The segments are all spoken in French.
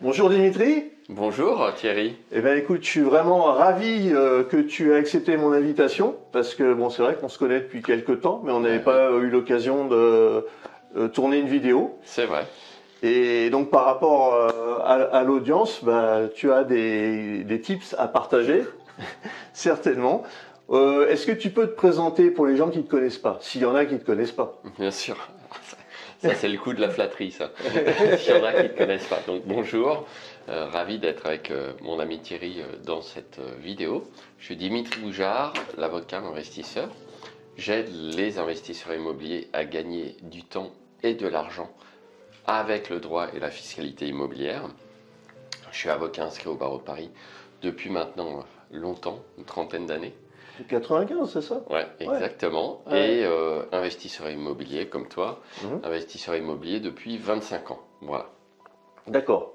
Bonjour Dimitri. Bonjour Thierry. Eh bien écoute, je suis vraiment ravi que tu aies accepté mon invitation parce que bon, c'est vrai qu'on se connaît depuis quelques temps, mais on n'avait pas eu l'occasion de tourner une vidéo. C'est vrai. Et donc par rapport à l'audience, bah, tu as des tips à partager, certainement. Est-ce que tu peux te présenter pour les gens qui ne te connaissent pas, s'il y en a qui ne te connaissent pas? Bien sûr. Ça c'est le coup de la flatterie, ça. S'il y en a qui ne te connaissent pas. Donc bonjour, ravi d'être avec mon ami Thierry dans cette vidéo. Je suis Dimitri Boujard, l'avocat investisseur. J'aide les investisseurs immobiliers à gagner du temps et de l'argent avec le droit et la fiscalité immobilière. Je suis avocat inscrit au barreau de Paris depuis maintenant longtemps, une trentaine d'années. 95, c'est ça? Ouais, exactement. Ouais. Et investisseur immobilier comme toi, investisseur immobilier depuis 25 ans. Voilà. D'accord.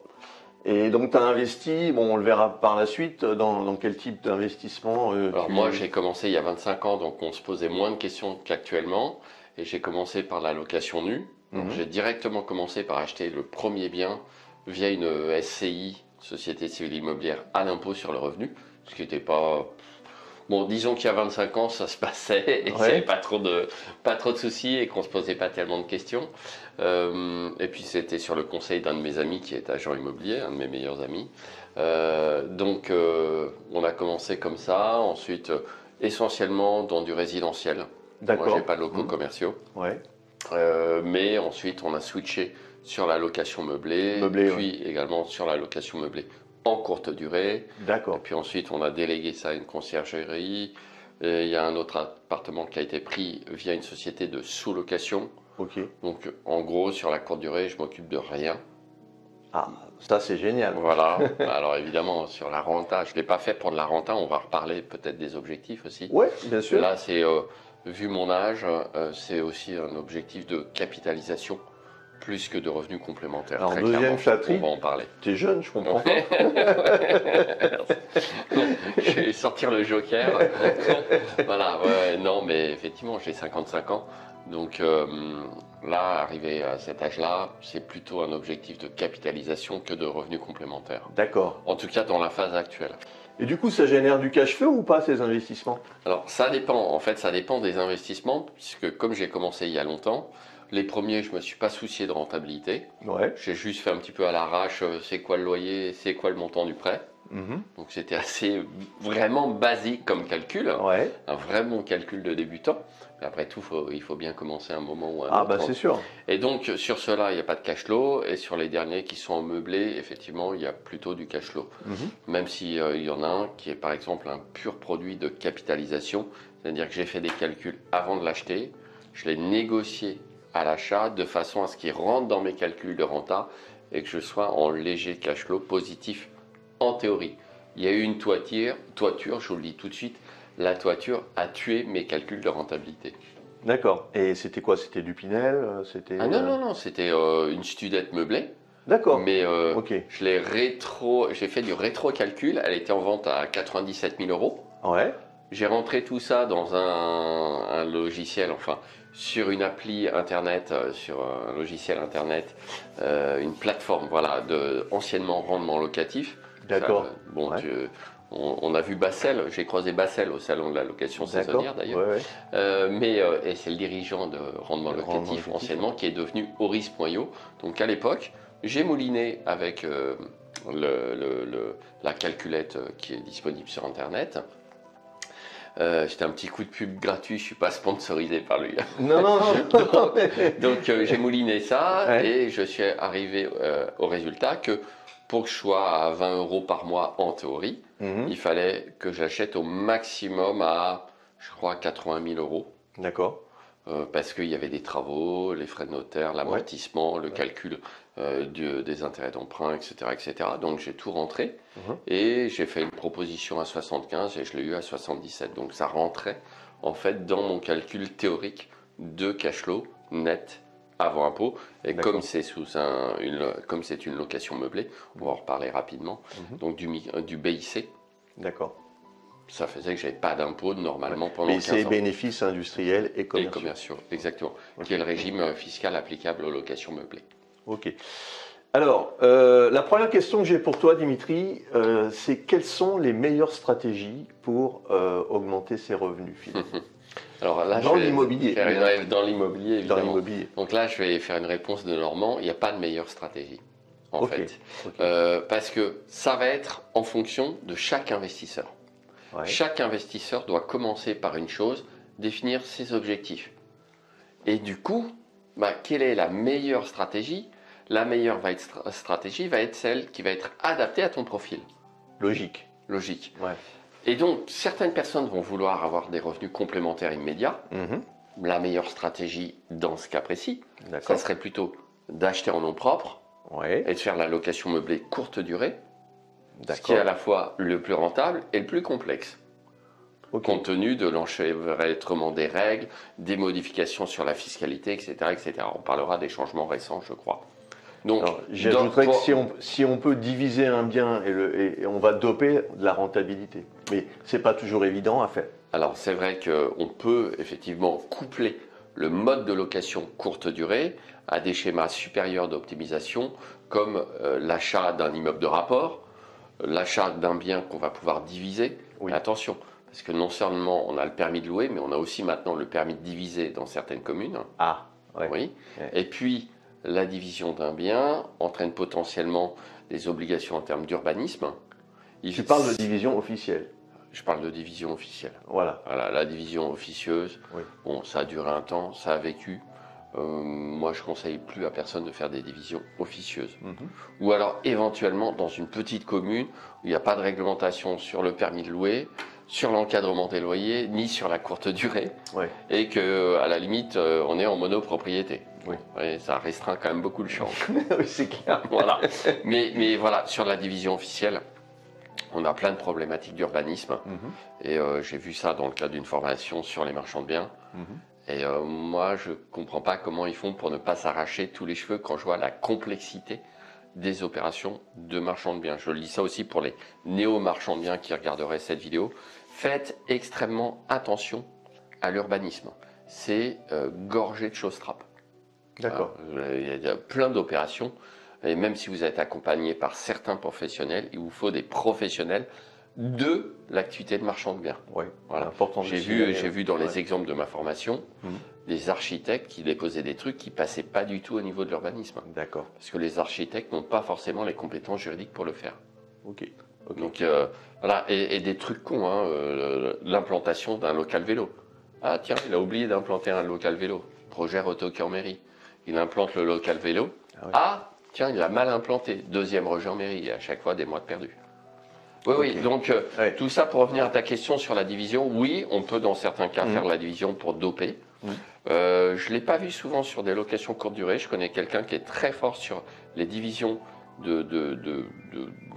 Et donc tu as investi, bon on le verra par la suite, dans quel type d'investissement Alors moi j'ai commencé il y a 25 ans, donc on se posait moins de questions qu'actuellement. Et j'ai commencé par la location nue. Donc j'ai directement commencé par acheter le premier bien via une SCI, Société Civile Immobilière, à l'impôt sur le revenu. Ce qui n'était pas... Bon, disons qu'il y a 25 ans, ça se passait et qu'il n'y avait pas trop de soucis et qu'on ne se posait pas tellement de questions. Et puis c'était sur le conseil d'un de mes amis qui est agent immobilier, un de mes meilleurs amis. Donc on a commencé comme ça, ensuite essentiellement dans du résidentiel. Moi, j'ai pas de locaux commerciaux. Ouais. Mais ensuite on a switché sur la location meublée, puis également sur la location meublée en courte durée. D'accord. Et puis ensuite, on a délégué ça à une conciergerie. Et il y a un autre appartement qui a été pris via une société de sous-location. Ok. Donc, en gros, sur la courte durée, je m'occupe de rien. Ah, ça c'est génial. Voilà. Alors évidemment, sur la renta, je ne l'ai pas fait pour de la renta. On va reparler peut-être des objectifs aussi. Ouais, bien sûr. Là, c'est, vu mon âge, c'est aussi un objectif de capitalisation plus que de revenus complémentaires. Alors, deuxième flatterie, on va en parler. T'es jeune, je comprends pas. Je vais sortir le joker. Voilà, ouais, non, mais effectivement, j'ai 55 ans. Donc là, arrivé à cet âge-là, c'est plutôt un objectif de capitalisation que de revenus complémentaires. D'accord. En tout cas, dans la phase actuelle. Et du coup, ça génère du cash flow ou pas, ces investissements? Alors, ça dépend. En fait, ça dépend des investissements, puisque comme j'ai commencé il y a longtemps, les premiers, je ne me suis pas soucié de rentabilité. Ouais. J'ai juste fait un petit peu à l'arrache, c'est quoi le loyer, c'est quoi le montant du prêt. Donc c'était assez vraiment basique comme calcul, Ouais. un vrai bon calcul de débutant. Mais après tout, il faut bien commencer un moment ou un autre. Ah bah c'est sûr. Et donc sur cela, il n'y a pas de cash flow. Et sur les derniers qui sont en meublé, effectivement, il y a plutôt du cash flow. Même s'il y en a un qui est par exemple un pur produit de capitalisation. C'est-à-dire que j'ai fait des calculs avant de l'acheter. Je l'ai négocié à l'achat de façon à ce qu'il rentre dans mes calculs de renta et que je sois en léger cash flow positif en théorie. Il y a eu une toiture, je vous le dis tout de suite, la toiture a tué mes calculs de rentabilité. D'accord. Et c'était quoi? C'était du Pinel? C'était... Ah non, c'était une studette meublée. D'accord. Mais Ok. j'ai fait du rétro-calcul, elle était en vente à 97 000 euros. Ouais. J'ai rentré tout ça dans un logiciel, enfin sur une appli internet, sur un logiciel internet, une plateforme, voilà, de anciennement rendement locatif. D'accord. Bon, on a vu Bassel, j'ai croisé Bassel au salon de la location saisonnière d'ailleurs. Ouais. Et c'est le dirigeant de rendement locatif anciennement qui est devenu Horis.io. Donc à l'époque, j'ai mouliné avec la calculette qui est disponible sur internet. C'était un petit coup de pub gratuit, je ne suis pas sponsorisé par lui. Non. Donc j'ai mouliné ça et je suis arrivé au résultat que pour que je sois à 20 euros par mois en théorie, il fallait que j'achète au maximum à, je crois, 80 000 euros. D'accord. Parce qu'il y avait des travaux, les frais de notaire, l'amortissement, le calcul des intérêts d'emprunt, etc., etc. Donc j'ai tout rentré et j'ai fait une proposition à 75 et je l'ai eu à 77. Donc ça rentrait en fait dans mon calcul théorique de cash flow net avant impôt. Et comme c'est comme c'est une location meublée, on va en reparler rapidement, donc du BIC. D'accord. Ça faisait que je n'avais pas d'impôt normalement pendant 15 ans. Mais c'est bénéfices industriels et commerciaux. Et commerciaux, exactement. Qui est le régime fiscal applicable aux locations meublées. Ok. Alors, la première question que j'ai pour toi, Dimitri, c'est quelles sont les meilleures stratégies pour augmenter ses revenus finalement Alors là, dans l'immobilier. Dans l'immobilier, évidemment. Dans l'immobilier. Donc là, je vais faire une réponse de Normand. Il n'y a pas de meilleure stratégie, en fait. Parce que ça va être en fonction de chaque investisseur. Ouais. Chaque investisseur doit commencer par une chose, définir ses objectifs. Et du coup, quelle est la meilleure stratégie? La meilleure stratégie va être celle qui va être adaptée à ton profil. Logique. Logique. Ouais. Et donc, certaines personnes vont vouloir avoir des revenus complémentaires immédiats. La meilleure stratégie dans ce cas précis, ça serait plutôt d'acheter en nom propre et de faire la location meublée courte durée, ce qui est à la fois le plus rentable et le plus complexe. Compte tenu de l'enchevêtrement des règles, des modifications sur la fiscalité, etc., etc. On parlera des changements récents, je crois. Donc, j'ajouterais que si on peut diviser un bien et on va doper de la rentabilité. Mais ce n'est pas toujours évident à faire. Alors, c'est vrai qu'on peut effectivement coupler le mode de location courte durée à des schémas supérieurs d'optimisation comme l'achat d'un immeuble de rapport, l'achat d'un bien qu'on va pouvoir diviser. Oui. Attention, parce que non seulement on a le permis de louer, mais on a aussi maintenant le permis de diviser dans certaines communes. Ah, ouais. Oui. Ouais. Et puis, la division d'un bien entraîne potentiellement des obligations en termes d'urbanisme. Tu parles de division officielle. Je parle de division officielle. Voilà. La division officieuse, bon, ça a duré un temps, ça a vécu. Moi, je ne conseille plus à personne de faire des divisions officieuses. Ou alors, éventuellement, dans une petite commune où il n'y a pas de réglementation sur le permis de louer, sur l'encadrement des loyers, ni sur la courte durée, et qu'à la limite, on est en monopropriété. Oui. Et ça restreint quand même beaucoup le champ. Oui, c'est clair. Voilà. Mais voilà, sur la division officielle, on a plein de problématiques d'urbanisme. Et j'ai vu ça dans le cadre d'une formation sur les marchands de biens. Et moi, je ne comprends pas comment ils font pour ne pas s'arracher tous les cheveux quand je vois la complexité des opérations de marchands de biens. Je lis ça aussi pour les néo-marchands de biens qui regarderaient cette vidéo. Faites extrêmement attention à l'urbanisme. C'est gorgé de choses-trappes. D'accord. Il y a plein d'opérations. Et même si vous êtes accompagné par certains professionnels, il vous faut des professionnels de l'activité de marchand de biens. Oui, voilà. Important. J'ai vu dans les exemples de ma formation des architectes qui déposaient des trucs qui passaient pas du tout au niveau de l'urbanisme. D'accord. Parce que les architectes n'ont pas forcément les compétences juridiques pour le faire. Ok. Donc voilà, et des trucs cons, hein, l'implantation d'un local vélo. Ah tiens, il a oublié d'implanter un local vélo. Projet retoqué en mairie. Il implante le local vélo. Ah tiens, il a mal implanté. Deuxième rejet en mairie. Et à chaque fois, des mois de perdus. Oui, donc tout ça pour revenir à ta question sur la division. Oui, on peut dans certains cas faire la division pour doper. Je ne l'ai pas vu souvent sur des locations courte durée. Je connais quelqu'un qui est très fort sur les divisions de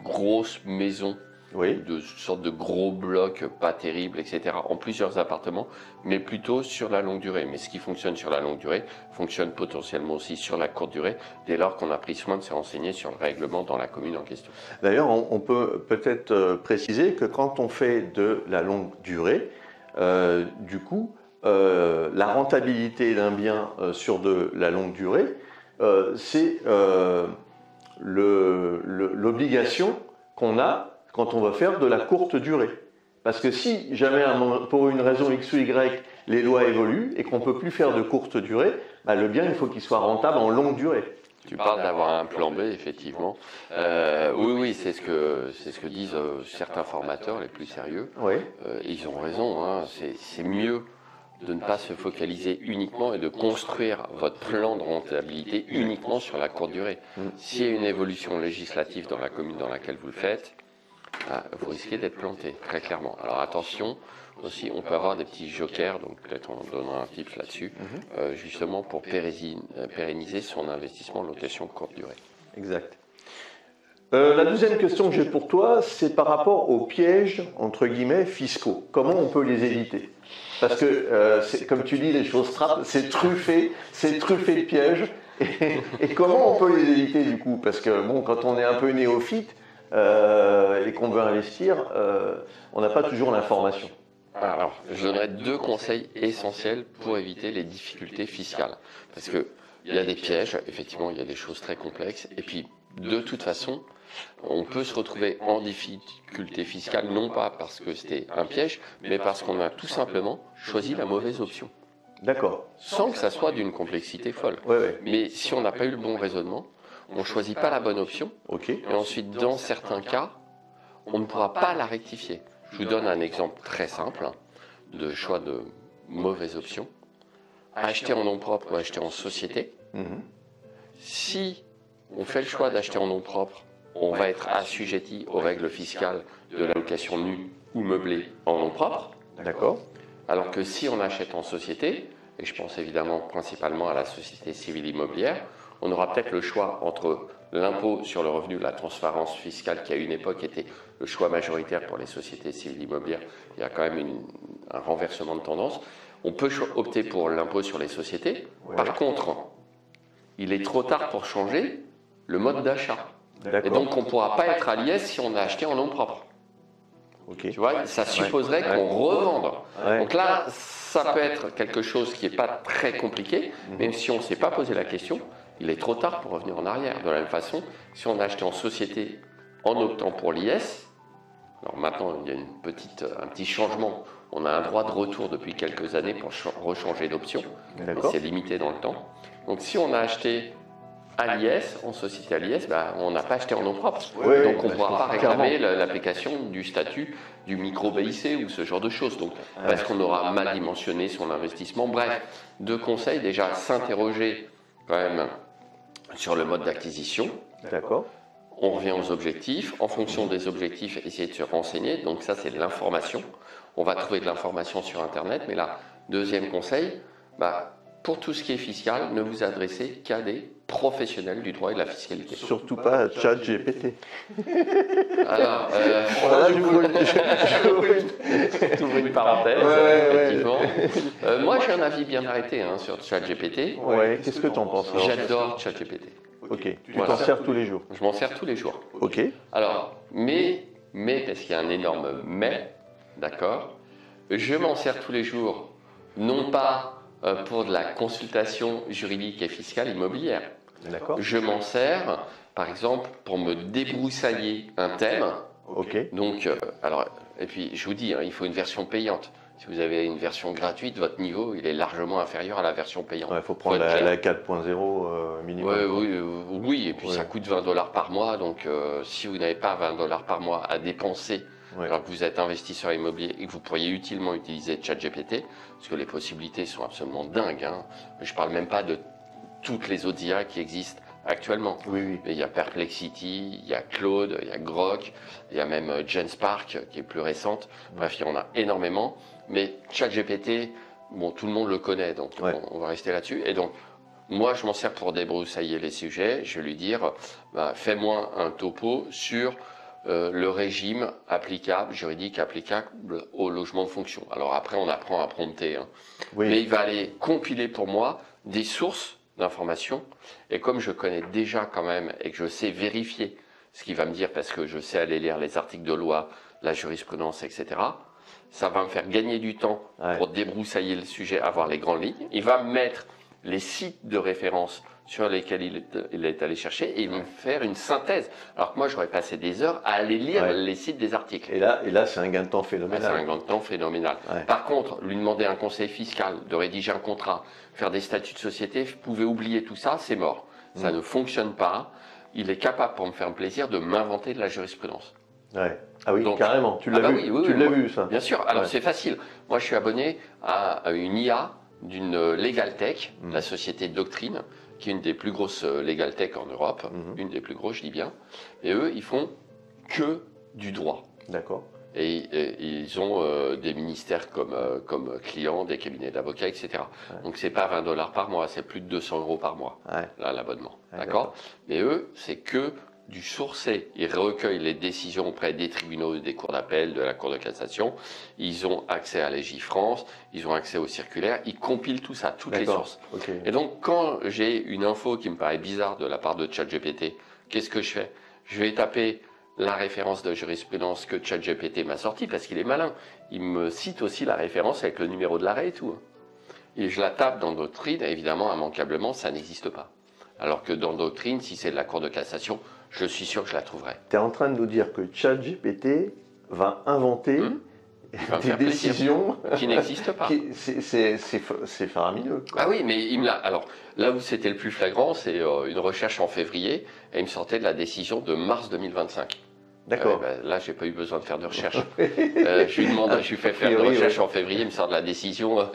grosses maisons, de sortes de gros blocs pas terribles, etc., en plusieurs appartements, mais plutôt sur la longue durée. Mais ce qui fonctionne sur la longue durée fonctionne potentiellement aussi sur la courte durée, dès lors qu'on a pris soin de se renseigner sur le règlement dans la commune en question. D'ailleurs, on peut peut-être préciser que quand on fait de la longue durée, du coup, la rentabilité d'un bien sur de la longue durée, c'est l'obligation qu'on a quand on va faire de la courte durée. Parce que si jamais, pour une raison X ou Y, les lois évoluent et qu'on ne peut plus faire de courte durée, le bien, il faut qu'il soit rentable en longue durée. Tu parles d'avoir un plan B, effectivement. Oui, c'est ce que disent certains formateurs les plus sérieux. Ils ont raison, hein, c'est mieux de ne pas se focaliser uniquement et de construire votre plan de rentabilité uniquement sur la courte durée. S'il y a une évolution législative dans la commune dans laquelle vous le faites, vous risquez d'être planté, très clairement. Alors attention, aussi on peut avoir des petits jokers, donc peut-être on donnera un tips là-dessus, justement pour pérenniser son investissement en location courte durée. Exact. La deuxième question que j'ai pour toi, c'est par rapport aux pièges, entre guillemets, fiscaux. Comment on peut les éviter? Parce que, comme tu dis, les choses trappent, c'est truffé de pièges. Et comment on peut les éviter du coup? Parce que bon, quand on est un peu néophyte et qu'on veut investir, on n'a pas toujours l'information. Alors, je donnerais 2 conseils essentiels pour éviter les difficultés fiscales. Parce que il y a des pièges, effectivement, il y a des choses très complexes. Et puis, de toute façon, on peut se retrouver en difficulté fiscale, non pas parce que c'était un piège, mais parce qu'on a tout simplement choisi la mauvaise option. D'accord. Sans que ça soit d'une complexité folle. Ouais. Mais si on n'a pas eu le bon raisonnement, on ne choisit pas la bonne option, Ok. et ensuite, dans certains cas, on ne pourra pas la rectifier. Je vous donne un exemple très simple de choix de mauvaise option. Acheter en nom propre ou acheter en société. Si on fait le choix d'acheter en nom propre, on va être assujetti aux règles fiscales de la location nue ou meublée en nom propre. D'accord. Alors que si on achète en société, et je pense évidemment principalement à la société civile immobilière, on aura peut-être le choix entre l'impôt sur le revenu, la transparence fiscale qui à une époque était le choix majoritaire pour les sociétés civiles immobilières. Il y a quand même un renversement de tendance. On peut opter pour l'impôt sur les sociétés. Par contre, il est trop tard pour changer le mode d'achat. Et donc on ne pourra pas être à l'IS si on a acheté en nom propre. Okay. Tu vois, ça supposerait qu'on revende. Donc là, ça peut être quelque chose qui n'est pas très compliqué, même si on ne s'est pas posé la question, il est trop tard pour revenir en arrière. De la même façon, si on a acheté en société en optant pour l'IS, alors maintenant il y a un petit changement, on a un droit de retour depuis quelques années pour rechanger d'option, mais c'est limité dans le temps. Donc si on a acheté à l'IS, en société à l'IS, on n'a pas acheté en nom propre. Donc on ne pourra pas réclamer l'application du statut du micro-BIC ou ce genre de choses. Donc, parce qu'on aura mal dimensionné son investissement. Bref, deux conseils, déjà s'interroger quand même sur le mode d'acquisition. D'accord. On revient aux objectifs. En fonction des objectifs, essayer de se renseigner. Donc ça, c'est l'information. On va trouver de l'information sur Internet. Mais là, deuxième conseil, pour tout ce qui est fiscal, ne vous adressez qu'à des professionnels du droit et de la fiscalité. Surtout pas à ChatGPT. Alors, voilà, j'ouvre une parenthèse, effectivement. Moi, j'ai un avis bien arrêté sur ChatGPT. Ouais, qu'est-ce que tu en penses? J'adore ChatGPT. Ok, tu t'en sers tous les jours? Je m'en sers tous les jours. Ok. Alors, mais parce qu'il y a un énorme mais, d'accord, je m'en sers tous les jours, non pas pour de la consultation juridique et fiscale immobilière. Je m'en sers, par exemple, pour me débroussailler un thème. Ok. Donc, et puis je vous dis, il faut une version payante. Si vous avez une version gratuite, votre niveau il est largement inférieur à la version payante. Il faut prendre la 4.0 minimum. Oui, et puis ça coûte $20 par mois. Donc, si vous n'avez pas $20 par mois à dépenser, alors que vous êtes investisseur immobilier et que vous pourriez utilement utiliser ChatGPT, parce que les possibilités sont absolument dingues. Je ne parle même pas de toutes les autres IA qui existent actuellement. Oui. Mais il y a Perplexity, il y a Claude, il y a Grok, il y a même Genspark qui est plus récente. Bref, il y en a énormément. Mais ChatGPT, tout le monde le connaît, donc on va rester là-dessus. Et donc, moi, je m'en sers pour débroussailler les sujets. Je vais lui dire, fais-moi un topo sur le régime juridique applicable au logement de fonction. Alors après, on apprend à prompter. Mais il va aller compiler pour moi des sources d'informations. Et comme je connais déjà quand même et que je sais vérifier ce qu'il va me dire parce que je sais aller lire les articles de loi, la jurisprudence, etc., ça va me faire gagner du temps pour débroussailler le sujet, avoir les grandes lignes. Il va me mettre les sites de référence sur lesquels il est allé chercher et il va me faire une synthèse. Alors que moi, j'aurais passé des heures à aller lire les sites des articles. Et là c'est un gain de temps phénoménal. C'est un gain de temps phénoménal. Par contre, lui demander un conseil fiscal, de rédiger un contrat, faire des statuts de société, vous pouvez oublier tout ça, c'est mort. Ça ne fonctionne pas. Il est capable, pour me faire plaisir, de m'inventer de la jurisprudence. Ah oui, donc, carrément. Tu l'as vu, tu l'as vu ça. Bien sûr. Alors c'est facile. Moi, je suis abonné à une IA d'une LegalTech, la société Doctrine, qui est une des plus grosses LegalTech en Europe, une des plus grosses, je dis bien. Et eux, ils font que du droit. D'accord. Et ils ont des ministères comme clients, des cabinets d'avocats, etc. Donc c'est pas $20 par mois, c'est plus de 200 € par mois, là, l'abonnement. D'accord. Mais eux, c'est que du sourcé. Ils recueillent les décisions auprès des tribunaux, des cours d'appel, de la Cour de cassation. Ils ont accès à Légifrance, ils ont accès aux circulaires, ils compilent tout ça, toutes les sources. Et donc, quand j'ai une info qui me paraît bizarre de la part de ChatGPT, qu'est-ce que je fais? Je vais taper la référence de jurisprudence que ChatGPT m'a sortie, parce qu'il est malin. Il me cite aussi la référence avec le numéro de l'arrêt et tout. Et je la tape dans Doctrine, et évidemment, immanquablement, ça n'existe pas. Alors que dans Doctrine, si c'est de la Cour de cassation, je suis sûr que je la trouverai. Tu es en train de nous dire que ChatGPT va inventer des décisions qui n'existent pas. C'est faramineux. Ah oui, mais il me l'a. Alors, là où c'était le plus flagrant, c'est une recherche en février, et il me sortait de la décision de mars 2025. D'accord. Là, j'ai pas eu besoin de faire de recherche. Je lui fais faire de recherche en février, il me sort de la décision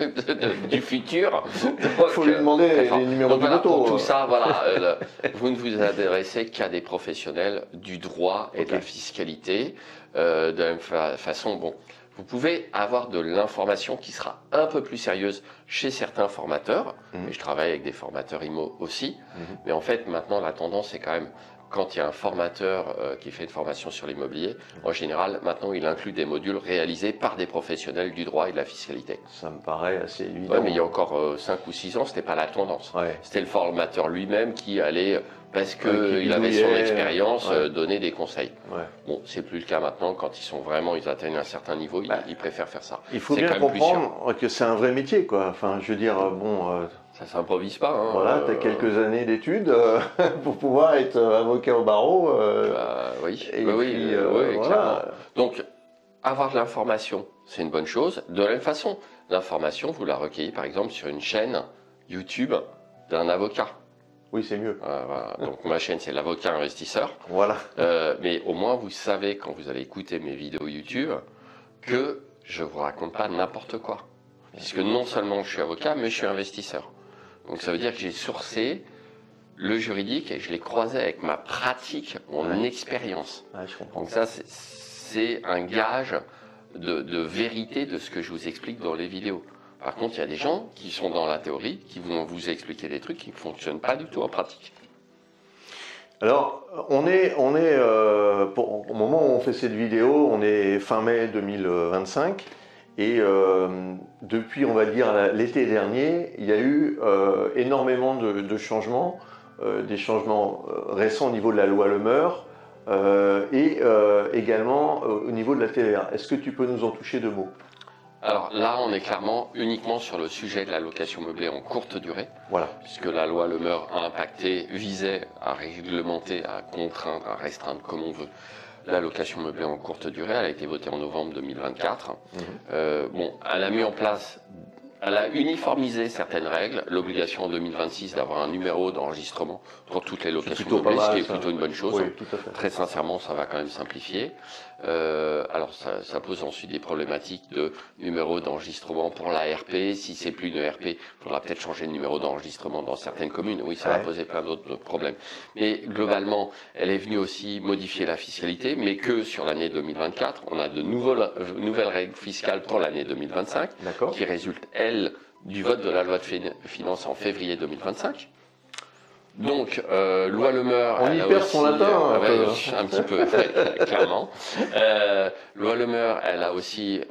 du futur. Il faut lui demander les numéros de l'auto. Pour tout ça, voilà, vous ne vous adressez qu'à des professionnels du droit et de la fiscalité. De la même façon, bon, vous pouvez avoir de l'information qui sera un peu plus sérieuse chez certains formateurs. Et je travaille avec des formateurs IMO aussi. Mais en fait, maintenant, la tendance, c'est quand même quand il y a un formateur qui fait une formation sur l'immobilier, en général, maintenant, il inclut des modules réalisés par des professionnels du droit et de la fiscalité. Ça me paraît assez évident. Ouais, mais il y a encore 5 ou 6 ans, c'était pas la tendance. Ouais. C'était le formateur lui-même qui allait, parce qu'il avait son expérience, donner des conseils. Ouais. Bon, c'est plus le cas maintenant. Quand ils atteignent un certain niveau, ils préfèrent faire ça. Il faut bien comprendre que c'est un vrai métier, quoi. Enfin, je veux dire, bon... Ça s'improvise pas. Hein, voilà, tu as quelques années d'études pour pouvoir être avocat au barreau. Oui, voilà. Clairement. Donc, avoir de l'information, c'est une bonne chose. De la même façon, l'information, vous la recueillez par exemple sur une chaîne YouTube d'un avocat. Oui, c'est mieux. Voilà. Donc, ma chaîne, c'est l'avocat investisseur. Voilà. Mais au moins, vous savez, quand vous allez écouter mes vidéos YouTube, que je vous raconte pas n'importe quoi. Puisque non seulement je suis avocat, mais je suis investisseur. Donc ça veut dire que j'ai sourcé le juridique et je l'ai croisé avec ma pratique, mon expérience. Ouais, je comprends. Donc ça, c'est un gage de vérité de ce que je vous explique dans les vidéos. Par contre, il y a des gens qui sont dans la théorie, qui vont vous expliquer des trucs qui ne fonctionnent pas du tout en pratique. Alors, au moment où on fait cette vidéo, on est fin mai 2025. Et depuis, on va dire, l'été dernier, il y a eu énormément de changements, des changements récents au niveau de la loi Le Meur et également au niveau de la TVA. Est-ce que tu peux nous en toucher deux mots? Alors là, on est clairement uniquement sur le sujet de la location meublée en courte durée, voilà. Puisque la loi Le Meur a impacté, visait à réglementer, à contraindre, à restreindre comme on veut la location meublée en courte durée. Elle a été votée en novembre 2024. Bon, elle a mis en place, elle a uniformisé certaines règles, l'obligation en 2026 d'avoir un numéro d'enregistrement pour toutes les locations meublées, ce qui est plutôt une bonne chose. Oui, tout à fait. Très sincèrement, ça va quand même simplifier. Alors ça pose ensuite des problématiques de numéro d'enregistrement pour la RP. Si c'est plus une RP, il faudra peut-être changer de numéro d'enregistrement dans certaines communes. Oui, ça va poser plein d'autres problèmes. Mais globalement, elle est venue aussi modifier la fiscalité, mais que sur l'année 2024. On a de nouvelles règles fiscales pour l'année 2025, qui résultent, elles, du vote de la loi de finances en février 2025. Donc, loi Le Meur, on y perd son latin un petit peu, clairement. Loi Le Meur, elle a aussi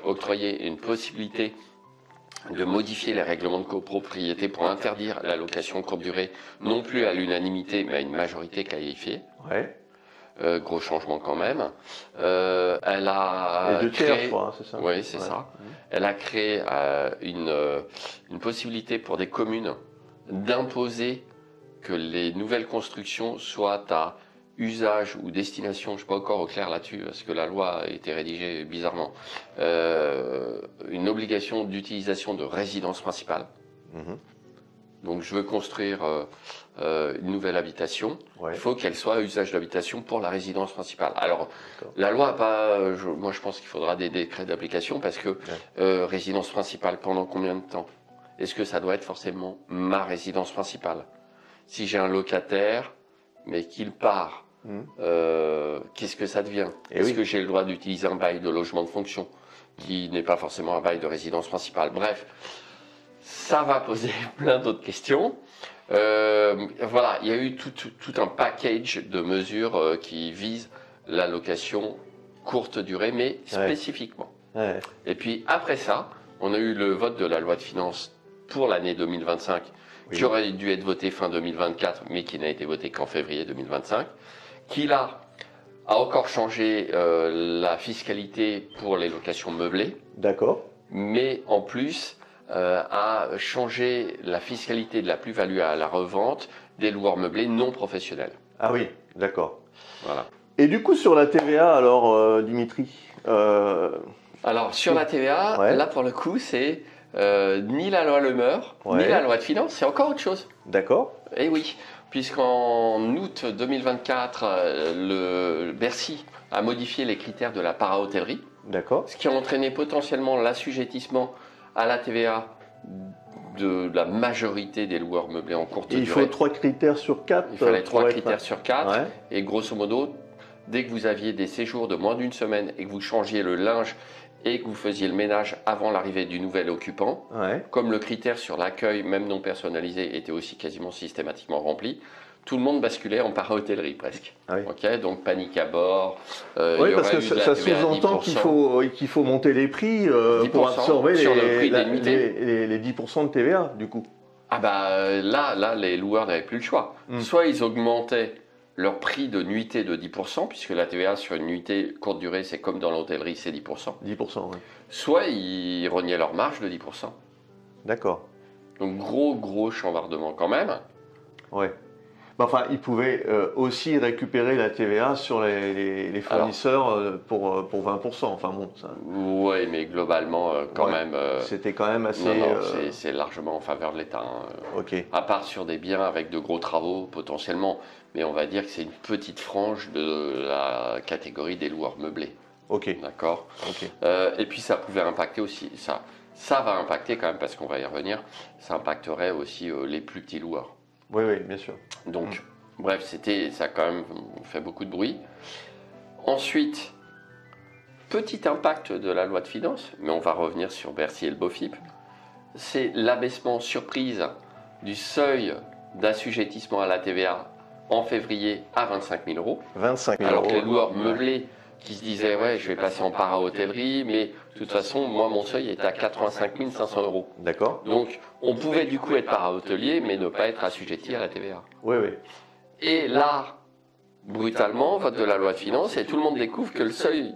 octroyé une possibilité de modifier les règlements de copropriété pour interdire la location courte durée, non plus à l'unanimité, mais à une majorité qualifiée. Ouais. Gros changement quand même. Elle a et 2 tiers, je crois, c'est ça. Oui, c'est ça. Elle a créé une possibilité pour des communes d'imposer que les nouvelles constructions soient à usage ou destination, je ne suis pas encore au clair là-dessus parce que la loi a été rédigée bizarrement, une obligation d'utilisation de résidence principale. Donc je veux construire une nouvelle habitation, il faut qu'elle soit à usage d'habitation pour la résidence principale. Alors la loi a pas, moi je pense qu'il faudra des décrets d'application parce que résidence principale pendant combien de temps? Est-ce que ça doit être forcément ma résidence principale? Si j'ai un locataire, mais qu'il part, qu'est-ce que ça devient? Est-ce que j'ai le droit d'utiliser un bail de logement de fonction qui n'est pas forcément un bail de résidence principale? Bref, ça va poser plein d'autres questions. Voilà, il y a eu tout un package de mesures qui visent la location courte durée, mais spécifiquement. Et puis après ça, on a eu le vote de la loi de finances pour l'année 2025, qui aurait dû être voté fin 2024, mais qui n'a été voté qu'en février 2025, qui là a encore changé la fiscalité pour les locations meublées. D'accord. Mais en plus a changé la fiscalité de la plus-value à la revente des loueurs meublés non professionnels. Ah oui, d'accord. Voilà. Et du coup, sur la TVA, alors, Dimitri Alors, sur la TVA, Ouais. là, pour le coup, c'est ni la loi Le Meur, Ouais. ni la loi de finances, c'est encore autre chose. D'accord. Eh oui, puisqu'en août 2024, le Bercy a modifié les critères de la para-hôtellerie, D'accord. ce qui a entraîné potentiellement l'assujettissement à la TVA de la majorité des loueurs meublés en courte Il durée. faut 3 critères sur 4. Il fallait 3 critères sur 4. Ouais. Et grosso modo, dès que vous aviez des séjours de moins d'une semaine et que vous changiez le linge et que vous faisiez le ménage avant l'arrivée du nouvel occupant, Ouais. comme le critère sur l'accueil, même non personnalisé, était aussi quasiment systématiquement rempli, tout le monde basculait en para-hôtellerie presque. Ah oui. Ok, donc panique à bord. Oui, parce que ça sous-entend qu'il faut monter les prix pour 10% absorber sur le prix des nuitées. les 10% de TVA, du coup. Ah bah là, les loueurs n'avaient plus le choix. Soit ils augmentaient leur prix de nuitée de 10%, puisque la TVA sur une nuitée courte durée, c'est comme dans l'hôtellerie, c'est 10%. 10%, oui. Soit ils rognaient leur marge de 10%. D'accord. Donc gros chambardement quand même. Ouais. Enfin, ils pouvaient aussi récupérer la TVA sur les fournisseurs pour 20%. Enfin bon, ça. Oui, mais globalement, quand même. C'était quand même assez. Non, c'est largement en faveur de l'État. Ok. À part sur des biens avec de gros travaux potentiellement, mais on va dire que c'est une petite frange de la catégorie des loueurs meublés. Ok. D'accord. Ok. Et puis ça pouvait impacter aussi ça va impacter quand même parce qu'on va y revenir. Ça impacterait aussi les plus petits loueurs. Oui, bien sûr. Donc, bref, ça a quand même fait beaucoup de bruit. Ensuite, petit impact de la loi de finances, mais on va revenir sur Bercy et le BOFIP, c'est l'abaissement surprise du seuil d'assujettissement à la TVA en février à 25 000 euros. 25 000 Alors euros. que les loueurs meublés qui se disaient, ouais, je vais passer en para-hôtellerie, mais de toute façon, moi, mon seuil était à 85 500 euros. D'accord. Donc, on pouvait du coup être para-hôtelier, mais ne pas être assujetti à la TVA. Oui. Et là, brutalement, vote de la loi de finances, et tout le monde découvre que le seuil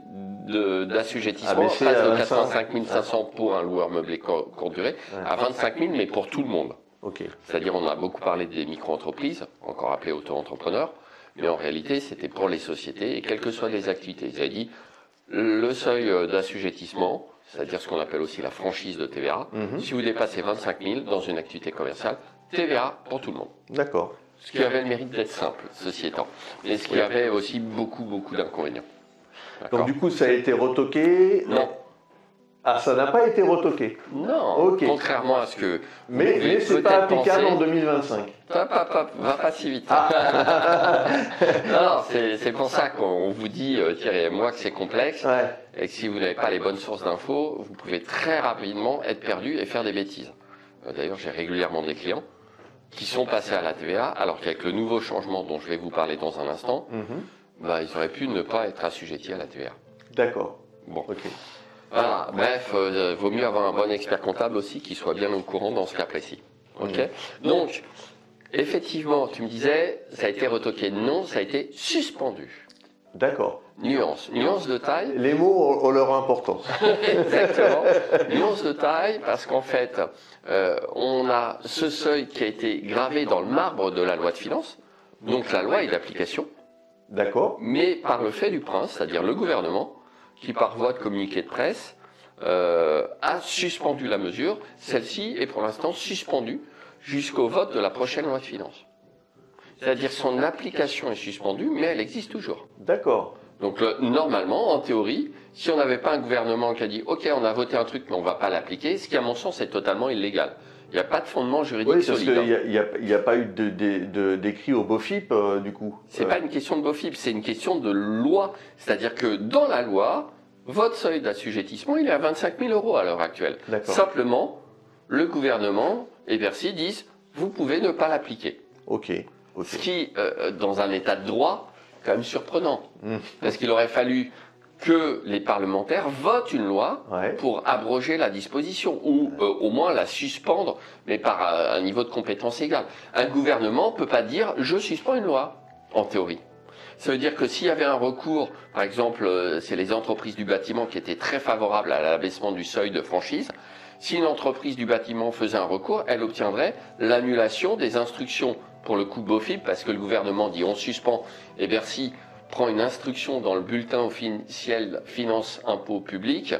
d'assujettissement passe de 85 500 pour un loueur meublé courte durée à 25 000, mais pour tout le monde. Ok. C'est-à-dire, on a beaucoup parlé des micro-entreprises, encore appelées auto-entrepreneurs, mais en réalité, c'était pour les sociétés, et quelles que soient les activités. Ils avaient dit, le seuil d'assujettissement, c'est-à-dire ce qu'on appelle aussi la franchise de TVA, si vous dépassez 25 000 dans une activité commerciale, TVA pour tout le monde. D'accord. Ce qui avait le mérite d'être simple, ceci étant. Mais ce qui avait aussi beaucoup d'inconvénients. Donc du coup, ça a été retoqué. Non. Ah, ça n'a pas été retoqué. Non, Ok. Contrairement à ce que... Mais c'est pas applicable en 2025. Va pas si vite. Non, c'est pour ça qu'on vous dit, Thierry et moi, que c'est complexe. Ouais. Et que si vous n'avez pas les bonnes sources d'infos, vous pouvez très rapidement être perdu et faire des bêtises. D'ailleurs, j'ai régulièrement des clients qui sont passés à la TVA, alors qu'avec le nouveau changement dont je vais vous parler dans un instant, ils auraient pu ne pas être assujettis à la TVA. D'accord. Bon. Ok. Voilà, bref, vaut mieux avoir un bon expert comptable aussi qui soit bien au courant dans ce cas précis. Ok. Donc, effectivement, tu me disais, ça a été retoqué. Non, ça a été suspendu. D'accord. Nuance de taille. Les mots ont leur importance. Exactement. Nuance de taille, parce qu'en fait, on a ce seuil qui a été gravé dans le marbre de la loi de finances. Donc la loi est d'application. D'accord. Mais par le fait du prince, c'est-à-dire le gouvernement, qui par voie de communiqué de presse a suspendu la mesure. Celle-ci est pour l'instant suspendue jusqu'au vote de la prochaine loi de finances. C'est-à-dire son application est suspendue, mais elle existe toujours. D'accord. Donc normalement, en théorie, si on n'avait pas un gouvernement qui a dit « Ok, on a voté un truc, mais on ne va pas l'appliquer », ce qui à mon sens est totalement illégal. Il n'y a pas de fondement juridique solide. Oui, parce qu'il n'y a pas eu d'écrit au BOFIP, du coup. C'est pas une question de BOFIP, c'est une question de loi. C'est-à-dire que dans la loi, votre seuil d'assujettissement, il est à 25 000 euros à l'heure actuelle. Simplement, le gouvernement et Bercy disent « Vous pouvez ne pas l'appliquer ». Ok. Ce qui, dans un état de droit, est quand même surprenant. Parce qu'il aurait fallu que les parlementaires votent une loi pour abroger la disposition ou au moins la suspendre, mais par un niveau de compétence égal. Un gouvernement ne peut pas dire « je suspends une loi », en théorie. Ça veut dire que s'il y avait un recours, par exemple, c'est les entreprises du bâtiment qui étaient très favorables à l'abaissement du seuil de franchise, si une entreprise du bâtiment faisait un recours, elle obtiendrait l'annulation des instructions pour le coup BOFIP, parce que le gouvernement dit on suspend, et Bercy prend une instruction dans le bulletin officiel Finances Impôts Publics,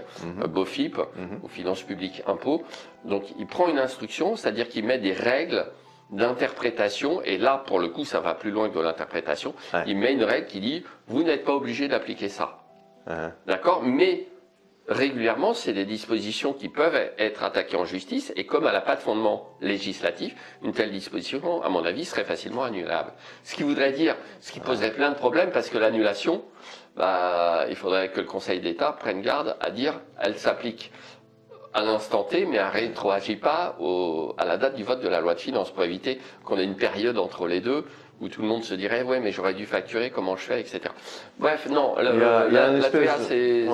BOFIP, ou Finances Publiques Impôts. Donc il prend une instruction, c'est-à-dire qu'il met des règles d'interprétation, et là pour le coup ça va plus loin que de l'interprétation. Il met une règle qui dit vous n'êtes pas obligé d'appliquer ça. D'accord, mais régulièrement, c'est des dispositions qui peuvent être attaquées en justice, et comme elle n'a pas de fondement législatif, une telle disposition, à mon avis, serait facilement annulable. Ce qui voudrait dire, ce qui poserait plein de problèmes, parce que l'annulation, il faudrait que le Conseil d'État prenne garde à dire, elle s'applique à l'instant T, mais elle ne rétroagit pas à la date du vote de la loi de finances, pour éviter qu'on ait une période entre les deux, où tout le monde se dirait ouais mais j'aurais dû facturer, comment je fais, etc. Bref, non, il y a la TVA c'est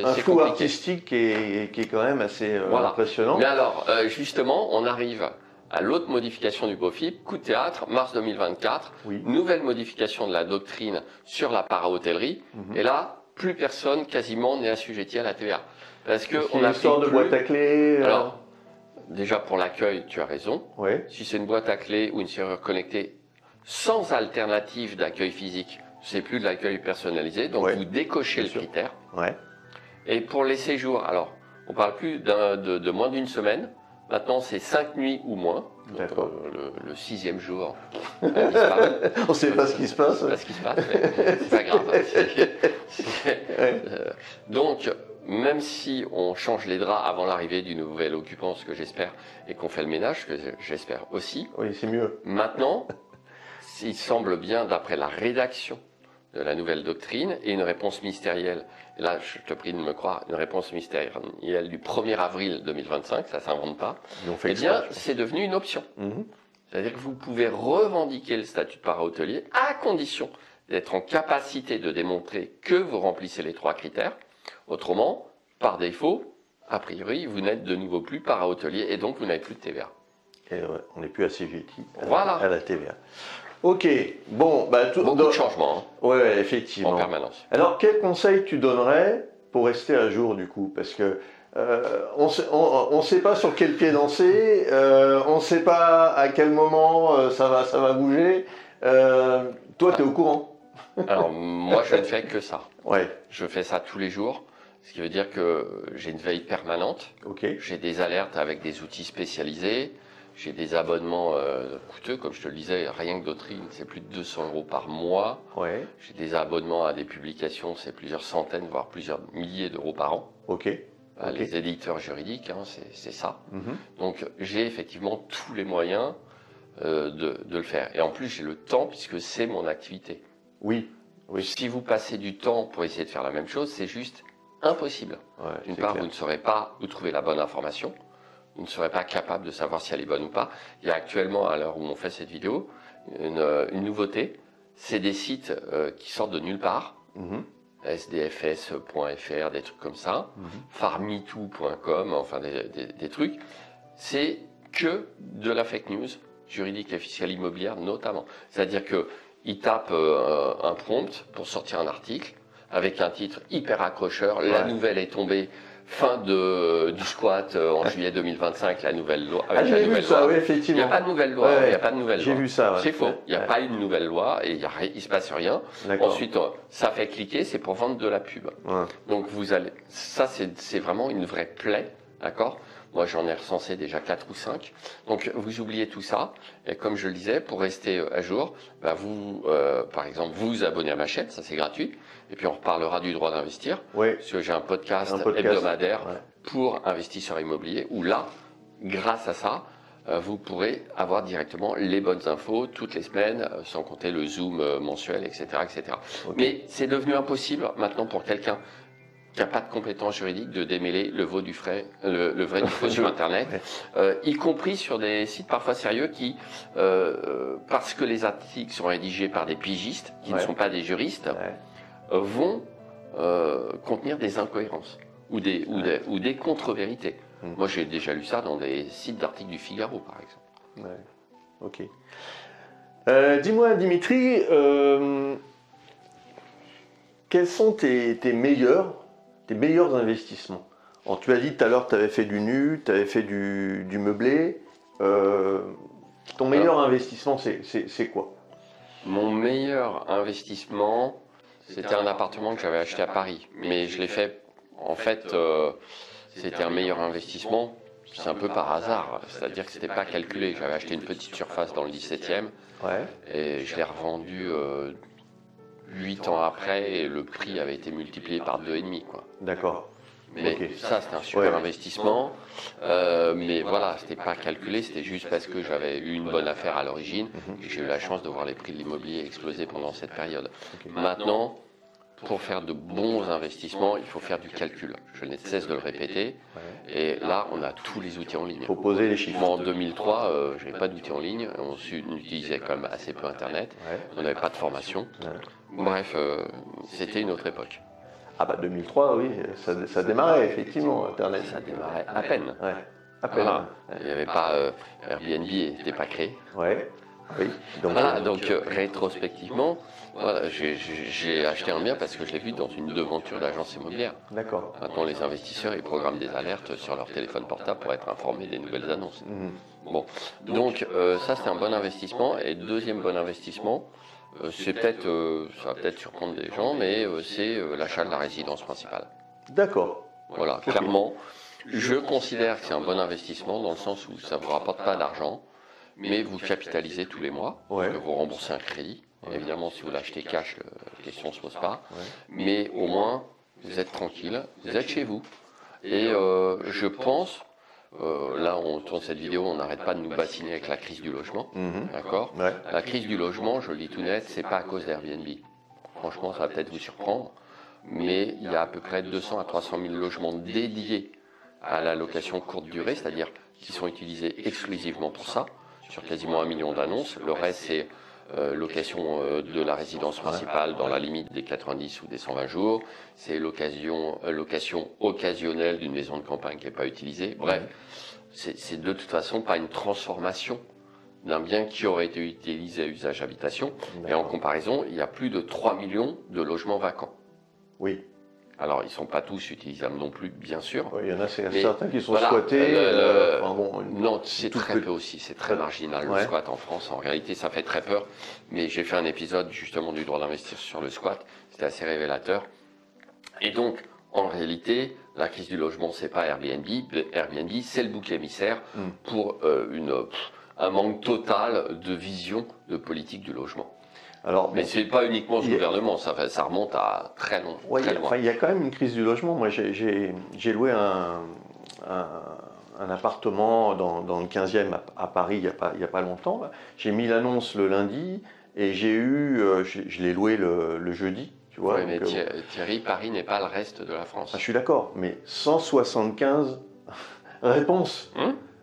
un flou compliqué. artistique qui est quand même assez impressionnant. Mais alors justement on arrive à l'autre modification du BOFIP, coup de théâtre, mars 2024, nouvelle modification de la doctrine sur la para-hôtellerie, et là plus personne quasiment n'est assujetti à la TVA. Parce que on a une histoire de boîte à clés. Alors déjà pour l'accueil tu as raison, si c'est une boîte à clés ou une serrure connectée sans alternative d'accueil physique, c'est plus de l'accueil personnalisé, donc vous décochez le critère. Et pour les séjours, alors, on parle plus de moins d'une semaine, maintenant c'est 5 nuits ou moins, donc, le 6e jour a disparu. On ne sait pas ce qui se passe. On ne sait pas ce qui se passe, mais c'est pas grave. Donc, même si on change les draps avant l'arrivée du nouvel occupant, ce que j'espère, et qu'on fait le ménage, ce que j'espère aussi. Oui, c'est mieux. Maintenant, il semble bien, d'après la rédaction de la nouvelle doctrine, et une réponse ministérielle, et là je te prie de me croire, une réponse ministérielle du 1er avril 2025, ça ne s'invente pas, eh bien c'est devenu une option. C'est-à-dire que vous pouvez revendiquer le statut de para-hôtelier à condition d'être en capacité de démontrer que vous remplissez les 3 critères. Autrement, par défaut, a priori, vous n'êtes de nouveau plus para-hôtelier et donc vous n'avez plus de TVA. Et on n'est plus assujetti à la TVA. Ok, bon, beaucoup de changements. Oui, effectivement. En permanence. Alors, quel conseil tu donnerais pour rester à jour du coup? Parce que on ne sait pas sur quel pied danser, on ne sait pas à quel moment ça va bouger. Toi, tu es au courant? Alors, moi, je ne fais que ça. Je fais ça tous les jours, ce qui veut dire que j'ai une veille permanente. J'ai des alertes avec des outils spécialisés. J'ai des abonnements coûteux, comme je te le disais, rien que Doctrine, c'est plus de 200 € par mois. J'ai des abonnements à des publications, c'est plusieurs centaines, voire plusieurs milliers d'euros par an. Les éditeurs juridiques, c'est ça. Donc j'ai effectivement tous les moyens de le faire. Et en plus, j'ai le temps, puisque c'est mon activité. Si vous passez du temps pour essayer de faire la même chose, c'est juste impossible. D'une part, vous ne saurez pas où trouver la bonne information. Vous ne serez pas capable de savoir si elle est bonne ou pas. Il y a actuellement, à l'heure où on fait cette vidéo, une nouveauté. C'est des sites qui sortent de nulle part. sdfs.fr, des trucs comme ça. farmitou.com, enfin des trucs. C'est que de la fake news juridique et fiscale immobilière notamment. C'est-à-dire qu'ils tapent un prompt pour sortir un article avec un titre hyper accrocheur. La nouvelle est tombée. Fin du squat en juillet 2025, la nouvelle loi. J'ai vu ça, oui, effectivement. Il n'y a pas de nouvelle loi. Il n'y a pas de nouvelle loi. J'ai vu ça. C'est faux. Il n'y a pas une nouvelle loi et il ne se passe rien. Ensuite, ça fait cliquer, c'est pour vendre de la pub. Donc vous allez. Ça, c'est vraiment une vraie plaie, d'accord? Moi, j'en ai recensé déjà 4 ou 5. Donc, vous oubliez tout ça. Et comme je le disais, pour rester à jour, vous, par exemple, vous abonnez à ma chaîne, ça c'est gratuit. Et puis, on reparlera du droit d'investir. Parce que j'ai un podcast hebdomadaire pour investisseurs immobiliers où là, grâce à ça, vous pourrez avoir directement les bonnes infos toutes les semaines, sans compter le Zoom mensuel, etc. etc. Mais c'est devenu impossible maintenant pour quelqu'un qui n'a pas de compétences juridiques de démêler le vrai du faux sur Internet, y compris sur des sites parfois sérieux qui, parce que les articles sont rédigés par des pigistes, qui ne sont pas des juristes, vont contenir des incohérences ou des contre-vérités. Moi, j'ai déjà lu ça dans des sites d'articles du Figaro, par exemple. Ok. Dis-moi, Dimitri, quels sont tes meilleurs investissements? Alors, tu as dit tout à l'heure que tu avais fait du nu, tu avais fait du meublé. Ton meilleur investissement, c'est quoi? Mon meilleur investissement, c'était un appartement que j'avais acheté à Paris. Mais je l'ai fait, en fait, c'était un meilleur investissement, c'est un peu par hasard. C'est-à-dire que c'était pas calculé. J'avais acheté une petite surface dans le 17e et je l'ai revendu 8 ans après et le prix avait été multiplié par 2,5, quoi. D'accord. Mais ça, c'était un super investissement. Mais voilà, c'était pas calculé, c'était juste parce que j'avais eu une bonne affaire à l'origine et j'ai eu la chance de voir les prix de l'immobilier exploser pendant cette période. Maintenant, pour faire de bons investissements, il faut faire du calcul. Je n'ai de cesse de le répéter. Et là, on a tous les outils en ligne. Il faut poser les chiffres. Moi, en 2003, je n'avais pas d'outils en ligne. On utilisait quand même assez peu Internet. On n'avait pas de formation. Bref, c'était une autre époque. Ah bah 2003, oui, ça démarrait effectivement, Internet. Ça démarrait à peine. À peine. Voilà. Il n'y avait pas Airbnb n'était pas créé. Oui. Donc, voilà, donc rétrospectivement, voilà, j'ai acheté un bien parce que je l'ai vu dans une devanture d'agence immobilière. D'accord. Maintenant, les investisseurs, ils programment des alertes sur leur téléphone portable pour être informés des nouvelles annonces. Bon, donc ça, c'est un bon investissement. Et deuxième bon investissement, c'est peut-être, ça va peut-être surprendre des gens, mais c'est l'achat de la résidence principale. D'accord. Voilà, clairement, je considère que c'est un bon investissement dans le sens où ça ne vous rapporte pas d'argent, mais vous capitalisez tous les mois, parce que vous remboursez un crédit. Évidemment, si vous l'achetez cash, la question ne se pose pas. Mais au moins, vous êtes tranquille, vous êtes chez vous. Et je pense, là on tourne cette vidéo, on n'arrête pas de nous bassiner avec la crise du logement. D'accord ? La crise du logement, je le dis tout net, c'est pas à cause d'Airbnb. Franchement, ça va peut-être vous surprendre, mais il y a à peu près 200 à 300 000 logements dédiés à la location courte durée, c'est-à-dire qui sont utilisés exclusivement pour ça, sur quasiment 1 million d'annonces. Le reste, c'est location de la résidence principale dans la limite des 90 ou des 120 jours. C'est location occasionnelle d'une maison de campagne qui n'est pas utilisée. Bref, c'est de toute façon pas une transformation d'un bien qui aurait été utilisé à usage habitation. Et en comparaison, il y a plus de 3 millions de logements vacants. Oui. Alors, ils ne sont pas tous utilisables non plus, bien sûr. Il y en a certains qui sont squattés. Non, c'est très peu aussi, c'est très marginal le squat en France. En réalité, ça fait très peur. Mais j'ai fait un épisode justement du droit d'investir sur le squat. C'était assez révélateur. Et donc, en réalité, la crise du logement, c'est pas Airbnb. Airbnb, c'est le bouc émissaire pour un manque total de vision de politique du logement. Alors, mais c'est pas uniquement ce gouvernement, ça remonte à très loin. Il y a quand même une crise du logement. Moi, j'ai loué un appartement dans le 15e à Paris il y a pas longtemps. J'ai mis l'annonce le lundi et je l'ai loué le jeudi. Tu vois, mais Thierry, Paris n'est pas le reste de la France. Je suis d'accord, mais 175 réponses.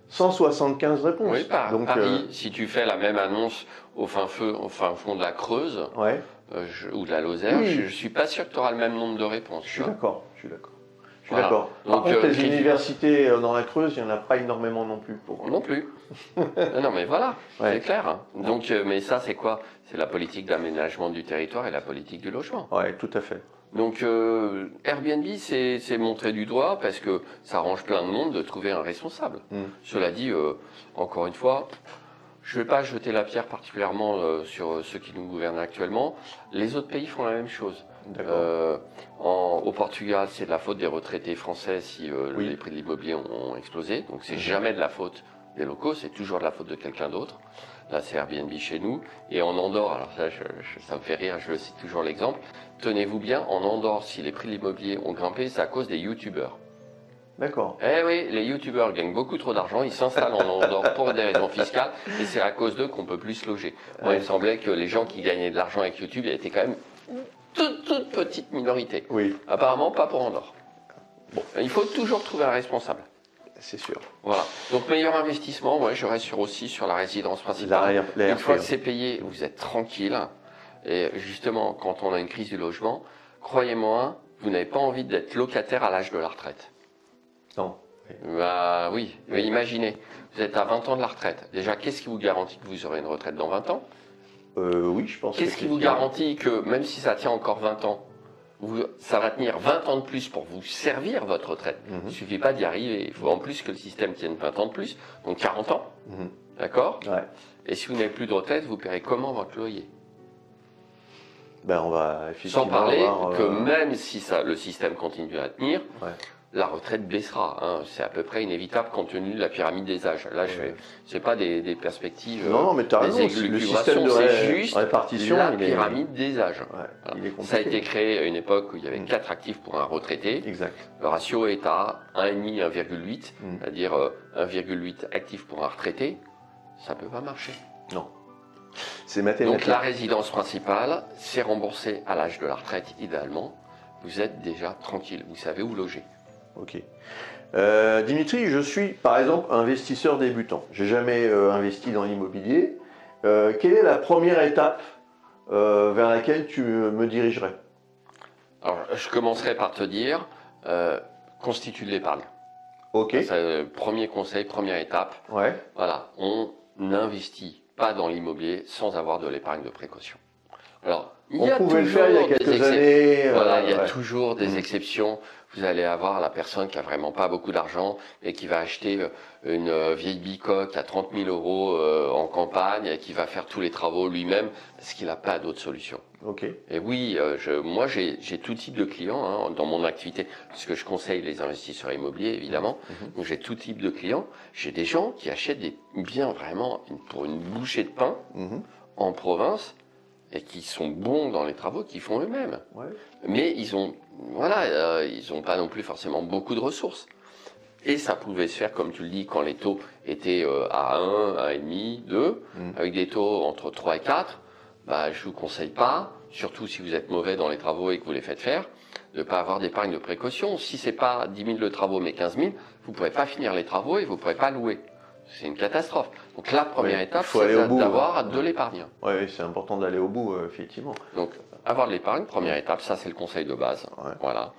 175 réponses. Oui, Paris, si tu fais la même annonce au fin fond de la Creuse ou de la Lozère, je ne suis pas sûr que tu auras le même nombre de réponses. Je suis d'accord. Par contre, les universités dans la Creuse, il n'y en a pas énormément non plus. Non plus. Non, mais voilà, c'est clair. Donc, mais ça, c'est quoi? C'est la politique d'aménagement du territoire et la politique du logement. Oui, tout à fait. Donc Airbnb, c'est montré du doigt parce que ça arrange plein de monde de trouver un responsable. Cela dit, encore une fois, je ne vais pas jeter la pierre particulièrement sur ceux qui nous gouvernent actuellement. Les autres pays font la même chose. Au Portugal, c'est de la faute des retraités français si les prix de l'immobilier ont explosé. Donc c'est jamais de la faute des locaux, c'est toujours de la faute de quelqu'un d'autre. Là, c'est Airbnb chez nous. Et en Andorre, alors ça me fait rire, je cite toujours l'exemple. Tenez-vous bien, en Andorre, si les prix de l'immobilier ont grimpé, c'est à cause des youtubeurs. D'accord. Eh oui, les youtubeurs gagnent beaucoup trop d'argent, ils s'installent en Andorre pour des raisons fiscales, et c'est à cause d'eux qu'on peut plus se loger. Moi, il me semblait que les gens qui gagnaient de l'argent avec YouTube étaient quand même toute petite minorité. Oui. Apparemment, pas pour Andorre. Bon, il faut toujours trouver un responsable. C'est sûr. Voilà. Donc, meilleur investissement, moi, je reste aussi sur la résidence principale. Une fois que c'est payé, vous êtes tranquille. Et justement, quand on a une crise du logement, croyez-moi, vous n'avez pas envie d'être locataire à l'âge de la retraite. Non. Bah oui, mais imaginez, vous êtes à 20 ans de la retraite. Déjà, qu'est-ce qui vous garantit que vous aurez une retraite dans 20 ans? Oui, je pense. Qu'est-ce qui vous garantit que même si ça tient encore 20 ans, ça va tenir 20 ans de plus pour vous servir votre retraite? Il ne suffit pas d'y arriver. Il faut en plus que le système tienne 20 ans de plus, donc 40 ans. D'accord? Ouais. Et si vous n'avez plus de retraite, vous paierez comment votre loyer? Ben, on va effectivement Sans parler avoir, que même si le système continue à tenir, ouais. la retraite baissera. Hein. C'est à peu près inévitable compte tenu de la pyramide des âges. Là, c'est pas des perspectives, non, mais tu as raison. Le système de c'est juste répartition, la pyramide des âges. Ouais, voilà. il est compliqué. Ça a été créé à une époque où il y avait 4 actifs pour un retraité. Exact. Le ratio est à 1,5, 1,8, c'est-à-dire 1,8 actifs pour un retraité. Ça peut pas marcher. Non. C'est mathématique. Donc la résidence principale, c'est remboursé à l'âge de la retraite, idéalement. Vous êtes déjà tranquille, vous savez où loger. Ok. Dimitri, je suis par exemple investisseur débutant. J'ai jamais investi dans l'immobilier. Quelle est la première étape vers laquelle tu me dirigerais? Alors, je commencerai par te dire, constitue de l'épargne. Ok. Premier conseil, première étape. Ouais. Voilà, on n'investit pas dans l'immobilier sans avoir de l'épargne de précaution. Alors, on pouvait le faire il y a quelques années. Voilà, il y a toujours des exceptions. Vous allez avoir la personne qui a vraiment pas beaucoup d'argent et qui va acheter une vieille bicoque à 30 000 euros en campagne et qui va faire tous les travaux lui-même parce qu'il n'a pas d'autre solution. Ok. Et oui, moi j'ai tout type de clients hein, dans mon activité, puisque je conseille les investisseurs immobiliers évidemment. Donc j'ai tout type de clients. J'ai des gens qui achètent des biens vraiment pour une bouchée de pain en province et qui sont bons dans les travaux qu'ils font eux-mêmes. Ouais. Mais ils ont pas non plus forcément beaucoup de ressources. Et ça pouvait se faire, comme tu le dis, quand les taux étaient à 1, 1,5, 2, avec des taux entre 3 et 4. Bah, je vous conseille pas, surtout si vous êtes mauvais dans les travaux et que vous les faites faire, de ne pas avoir d'épargne de précaution. Si c'est pas 10 000 de travaux mais 15 000, vous ne pourrez pas finir les travaux et vous ne pourrez pas louer. C'est une catastrophe. Donc la première étape, c'est d'avoir de l'épargne. Oui, c'est important d'aller au bout, effectivement. Donc avoir de l'épargne, première étape, ça c'est le conseil de base. Ouais. Voilà.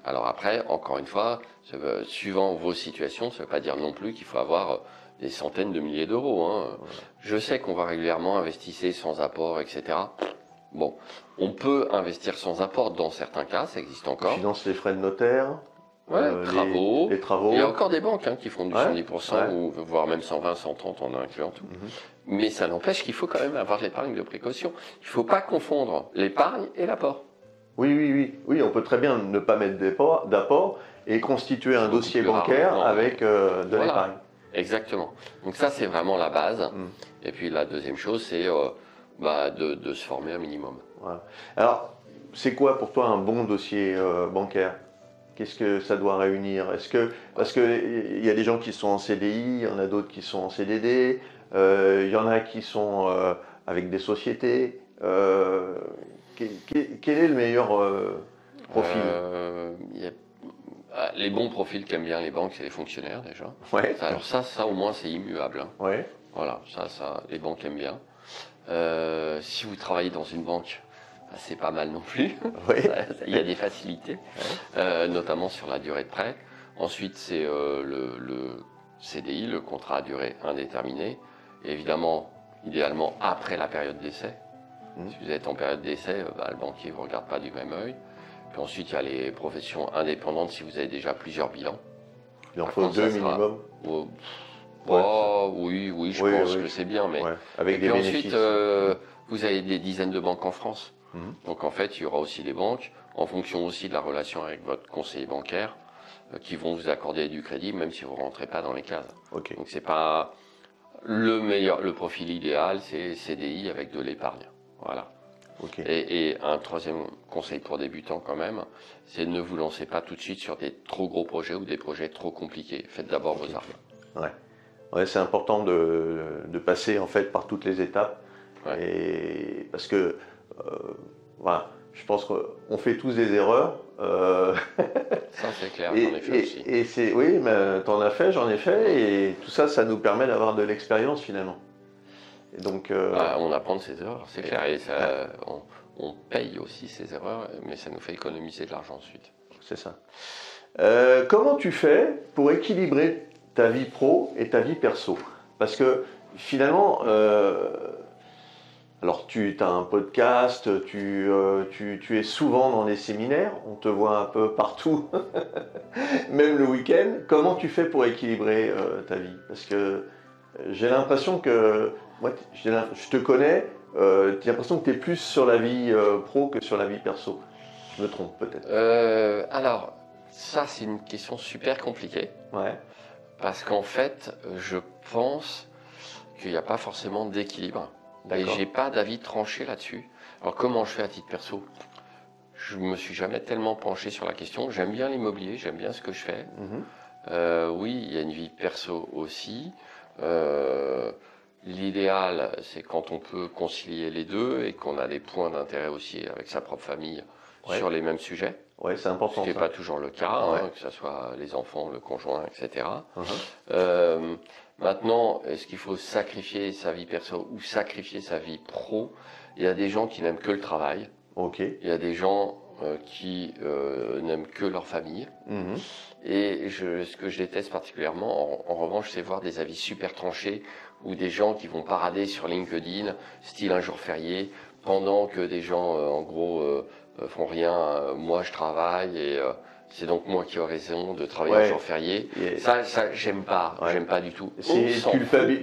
Alors après, encore une fois, suivant vos situations, ça ne veut pas dire non plus qu'il faut avoir des centaines de milliers d'euros. Hein. Ouais. Je sais qu'on va régulièrement investir sans apport, etc. Bon, on peut investir sans apport dans certains cas, ça existe encore. On finance les frais de notaire. Travaux. Les travaux. Il y a encore des banques qui font du 110%, ou voire même 120, 130 en incluant tout. Mais ça n'empêche qu'il faut quand même avoir de l'épargne de précaution. Il ne faut pas confondre l'épargne et l'apport. Oui, on peut très bien ne pas mettre d'apport et constituer un dossier bancaire avec de l'épargne. Exactement. Donc ça, c'est vraiment la base. Et puis la deuxième chose, c'est de se former un minimum. Voilà. Alors, c'est quoi pour toi un bon dossier bancaire? Qu'est-ce que ça doit réunir? Parce que il y a des gens qui sont en CDI, il y en a d'autres qui sont en CDD, il y en a qui sont avec des sociétés. Quel est le meilleur profil? Les bons profils qu'aiment bien les banques, c'est les fonctionnaires déjà. Ouais. Alors ça au moins c'est immuable. Hein. Ouais. Voilà, ça les banques aiment bien. Si vous travaillez dans une banque, c'est pas mal non plus. Ouais. Il y a des facilités, notamment sur la durée de prêt. Ensuite, c'est le CDI, le contrat à durée indéterminée. Et évidemment, idéalement après la période d'essai. Si vous êtes en période d'essai, le banquier ne vous regarde pas du même œil. Puis ensuite, il y a les professions indépendantes si vous avez déjà plusieurs bilans. Il en faut 2 minimum. Oui, je pense que c'est bien. Mais... Ouais. Avec et des puis bénéfices. ensuite, vous avez des dizaines de banques en France. Donc en fait, il y aura aussi des banques, en fonction aussi de la relation avec votre conseiller bancaire, qui vont vous accorder du crédit, même si vous ne rentrez pas dans les cases. Okay. Donc c'est pas le profil idéal, c'est CDI avec de l'épargne. Voilà. Okay. Et un troisième conseil pour débutants quand même, c'est ne vous lancez pas tout de suite sur des trop gros projets ou des projets trop compliqués. Faites d'abord vos armes. Ouais, c'est important de passer en fait par toutes les étapes. Ouais. Et parce que voilà, je pense qu'on fait tous des erreurs. Ça c'est clair, j'en ai fait aussi. Et oui, mais t'en as fait, j'en ai fait, et tout ça, ça nous permet d'avoir de l'expérience finalement. Et donc, on apprend de ses erreurs, c'est clair, et ça, on paye aussi ses erreurs, mais ça nous fait économiser de l'argent ensuite. C'est ça. Comment tu fais pour équilibrer ta vie pro et ta vie perso? Parce que finalement, alors tu as un podcast, tu es souvent dans les séminaires, on te voit un peu partout, même le week-end. Comment tu fais pour équilibrer ta vie? Parce que J'ai l'impression que, moi, je te connais, j'ai l'impression que tu es plus sur la vie pro que sur la vie perso. Je me trompe peut-être. Alors, ça c'est une question super compliquée. Ouais. Parce qu'en fait, je pense qu'il n'y a pas forcément d'équilibre. Et j'ai pas d'avis tranché là-dessus. Alors comment je fais à titre perso? Je me suis jamais tellement penché sur la question. J'aime bien l'immobilier, j'aime bien ce que je fais. Oui, il y a une vie perso aussi. L'idéal, c'est quand on peut concilier les deux et qu'on a des points d'intérêt aussi avec sa propre famille sur les mêmes sujets. Oui, c'est important. Ce qui n'est pas toujours le cas, que ce soit les enfants, le conjoint, etc. Maintenant, est-ce qu'il faut sacrifier sa vie perso ou sacrifier sa vie pro? Il y a des gens qui n'aiment que le travail. Il y a des gens qui n'aiment que leur famille. Et ce que je déteste particulièrement, en revanche, c'est voir des avis super tranchés ou des gens qui vont parader sur LinkedIn, style un jour férié, pendant que des gens, en gros, font rien. Moi, je travaille et c'est donc moi qui ai raison de travailler un jour férié. Ça, j'aime pas. J'aime pas du tout. C'est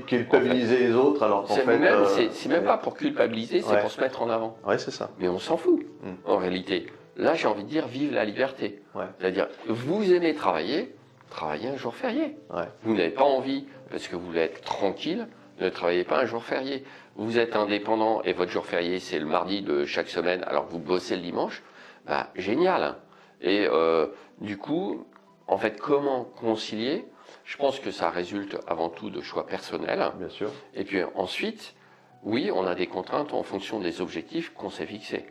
culpabiliser les autres alors qu'en fait... C'est même pas pour culpabiliser, c'est pour se mettre en avant. Ouais, c'est ça. Mais on s'en fout, en réalité. Là, j'ai envie de dire, vive la liberté. C'est-à-dire, vous aimez travailler, travaillez un jour férié. Vous n'avez pas envie, parce que vous voulez être tranquille, ne travaillez pas un jour férié. Vous êtes indépendant et votre jour férié, c'est le mardi de chaque semaine, alors que vous bossez le dimanche, bah, génial. Et du coup, en fait, comment concilier? Je pense que ça résulte avant tout de choix personnels. Bien sûr. Et puis ensuite, oui, on a des contraintes en fonction des objectifs qu'on s'est fixés.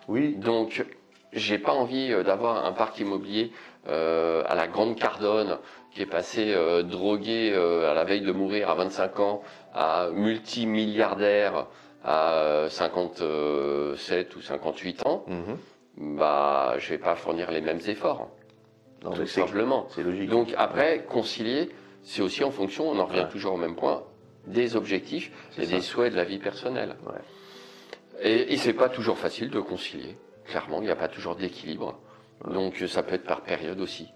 Oui. Donc, j'ai pas envie d'avoir un parc immobilier à la Grande Cardone qui est passé drogué à la veille de mourir à 25 ans à multimilliardaire à 57 ou 58 ans. Bah, je vais pas fournir les mêmes efforts. Non, tout simplement. C'est logique. Donc après, concilier, c'est aussi en fonction, on en revient toujours au même point, des objectifs et des souhaits de la vie personnelle. Et c'est pas toujours facile de concilier. Clairement, il n'y a pas toujours d'équilibre. Donc ça peut être par période aussi.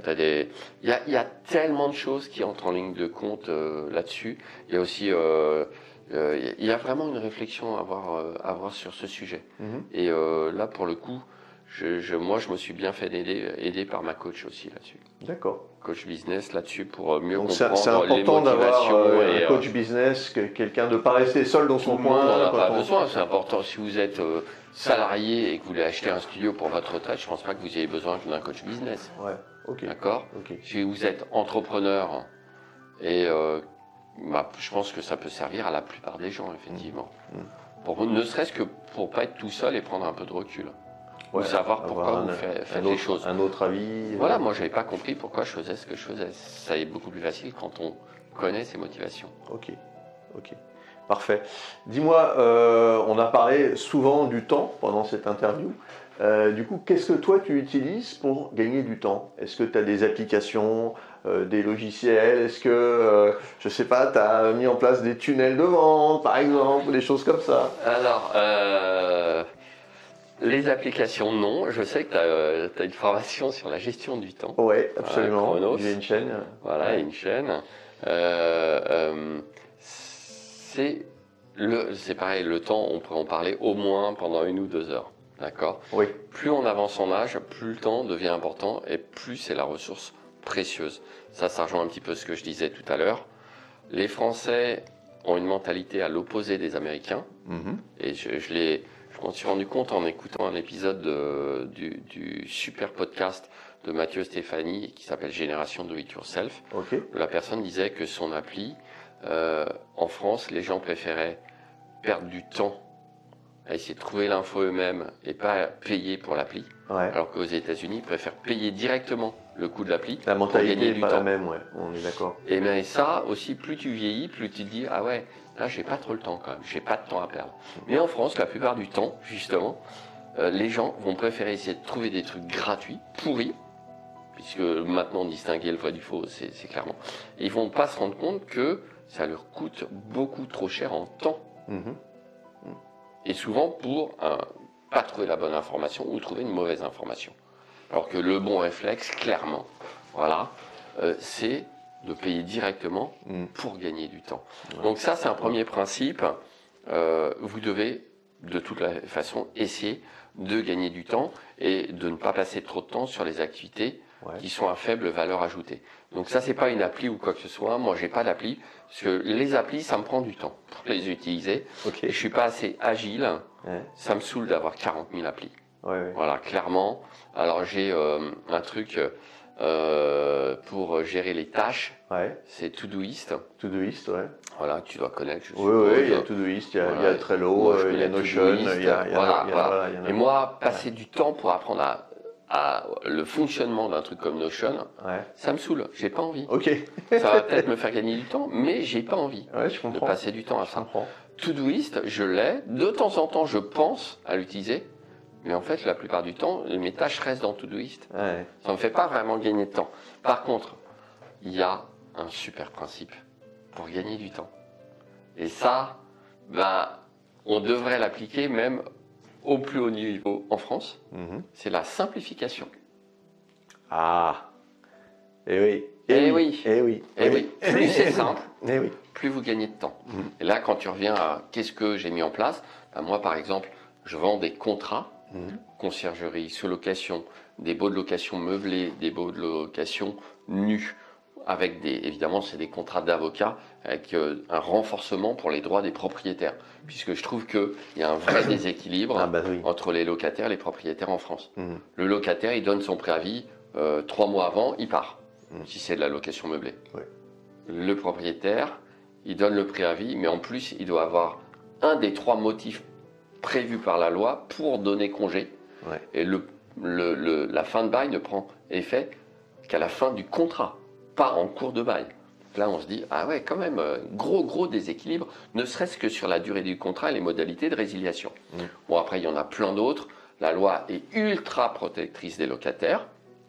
Il y a tellement de choses qui entrent en ligne de compte là-dessus. Il y a aussi il y a vraiment une réflexion à avoir sur ce sujet. Et là, pour le coup, moi, je me suis bien fait aider par ma coach aussi là-dessus. D'accord. Coach business là-dessus pour mieux donc comprendre c'est important d'avoir un coach business, quelqu'un de ne pas rester seul dans son coin. On n'en a pas besoin, c'est important. Si vous êtes salarié et que vous voulez acheter un studio pour votre retraite, je ne pense pas que vous ayez besoin d'un coach business. D'accord. Si vous êtes entrepreneur et je pense que ça peut servir à la plupart des gens, effectivement. Ne serait-ce que pour pas être tout seul et prendre un peu de recul. Ou savoir pourquoi vous faites les choses. Un autre avis. Voilà, moi, je n'avais pas compris pourquoi je faisais ce que je faisais. Ça est beaucoup plus facile quand on connaît ses motivations. Ok. Parfait. Dis-moi, on a parlé souvent du temps pendant cette interview. Du coup, qu'est-ce que toi, tu utilises pour gagner du temps? Est-ce que tu as des applications, des logiciels? Est-ce que, je sais pas, tu as mis en place des tunnels de vente, par exemple, des choses comme ça? Alors, les applications, non. Je sais que tu as une formation sur la gestion du temps. Oui, absolument. J'ai une chaîne. Voilà, une chaîne. C'est pareil, le temps, on pourrait en parler au moins pendant 1 ou 2 heures. D'accord? Oui. Plus on avance en âge, plus le temps devient important et plus c'est la ressource précieuse. Ça rejoint un petit peu ce que je disais tout à l'heure. Les Français ont une mentalité à l'opposé des Américains. Et je m'en suis rendu compte en écoutant un épisode du super podcast de Mathieu Stéphanie qui s'appelle Génération Do It Yourself. La personne disait que son appli, en France, les gens préféraient perdre du temps à essayer de trouver l'info eux-mêmes et pas payer pour l'appli. Alors qu'aux États-Unis, ils préfèrent payer directement le coût de l'appli. La mentalité n'est pas la même, on est d'accord. Et bien ça aussi, plus tu vieillis, plus tu te dis, ah ouais, là j'ai pas trop le temps quand même, j'ai pas de temps à perdre. Mais en France, la plupart du temps, justement, les gens vont préférer essayer de trouver des trucs gratuits, pourris, puisque maintenant distinguer le vrai du faux, c'est clairement. Et ils vont pas se rendre compte que ça leur coûte beaucoup trop cher en temps. Et souvent pour pas trouver la bonne information ou trouver une mauvaise information. Alors que le bon réflexe, clairement, voilà, c'est de payer directement pour gagner du temps. Ouais. Donc ça, c'est un premier principe. Vous devez, de toute façon, essayer de gagner du temps et de ne pas passer trop de temps sur les activités qui sont à faible valeur ajoutée. Donc ça, c'est pas une appli ou quoi que ce soit. Moi, j'ai pas d'appli parce que les applis, ça me prend du temps pour les utiliser. Okay. Et je suis pas assez agile. Ça me saoule d'avoir 40 000 applis. Voilà, clairement. Alors j'ai un truc pour gérer les tâches. C'est Todoist. Todoist, ouais. Voilà, tu dois connaître. Oui, il y a Todoist, il y a Trello, il y a Notion, il y a Et moi, passer du temps pour apprendre à le fonctionnement d'un truc comme Notion, ça me saoule. J'ai pas envie. Ça va peut-être me faire gagner du temps, mais j'ai pas envie de passer du temps à ça. Todoist, je l'ai. De temps en temps, je pense à l'utiliser. Mais en fait, la plupart du temps, mes tâches restent dans Todoist. Ça ne me fait pas vraiment gagner de temps. Par contre, il y a un super principe pour gagner du temps. Et ça, on devrait l'appliquer même au plus haut niveau en France. C'est la simplification. Ah, et oui. Et oui. Plus c'est simple, plus vous gagnez de temps. Et là, quand tu reviens à qu'est-ce que j'ai mis en place, moi, par exemple, je vends des contrats. Conciergerie, sous-location, des baux de location meublés, des baux de location nus, avec évidemment, c'est des contrats d'avocats avec un renforcement pour les droits des propriétaires, puisque je trouve qu'il y a un vrai déséquilibre entre les locataires et les propriétaires en France. Le locataire, il donne son préavis 3 mois avant, il part, si c'est de la location meublée. Le propriétaire, il donne le préavis, mais en plus, il doit avoir un des 3 motifs prévu par la loi pour donner congé. Et la fin de bail ne prend effet qu'à la fin du contrat, pas en cours de bail. Là, on se dit, ah ouais, quand même, gros déséquilibre, ne serait-ce que sur la durée du contrat et les modalités de résiliation. Bon, après, il y en a plein d'autres. La loi est ultra protectrice des locataires.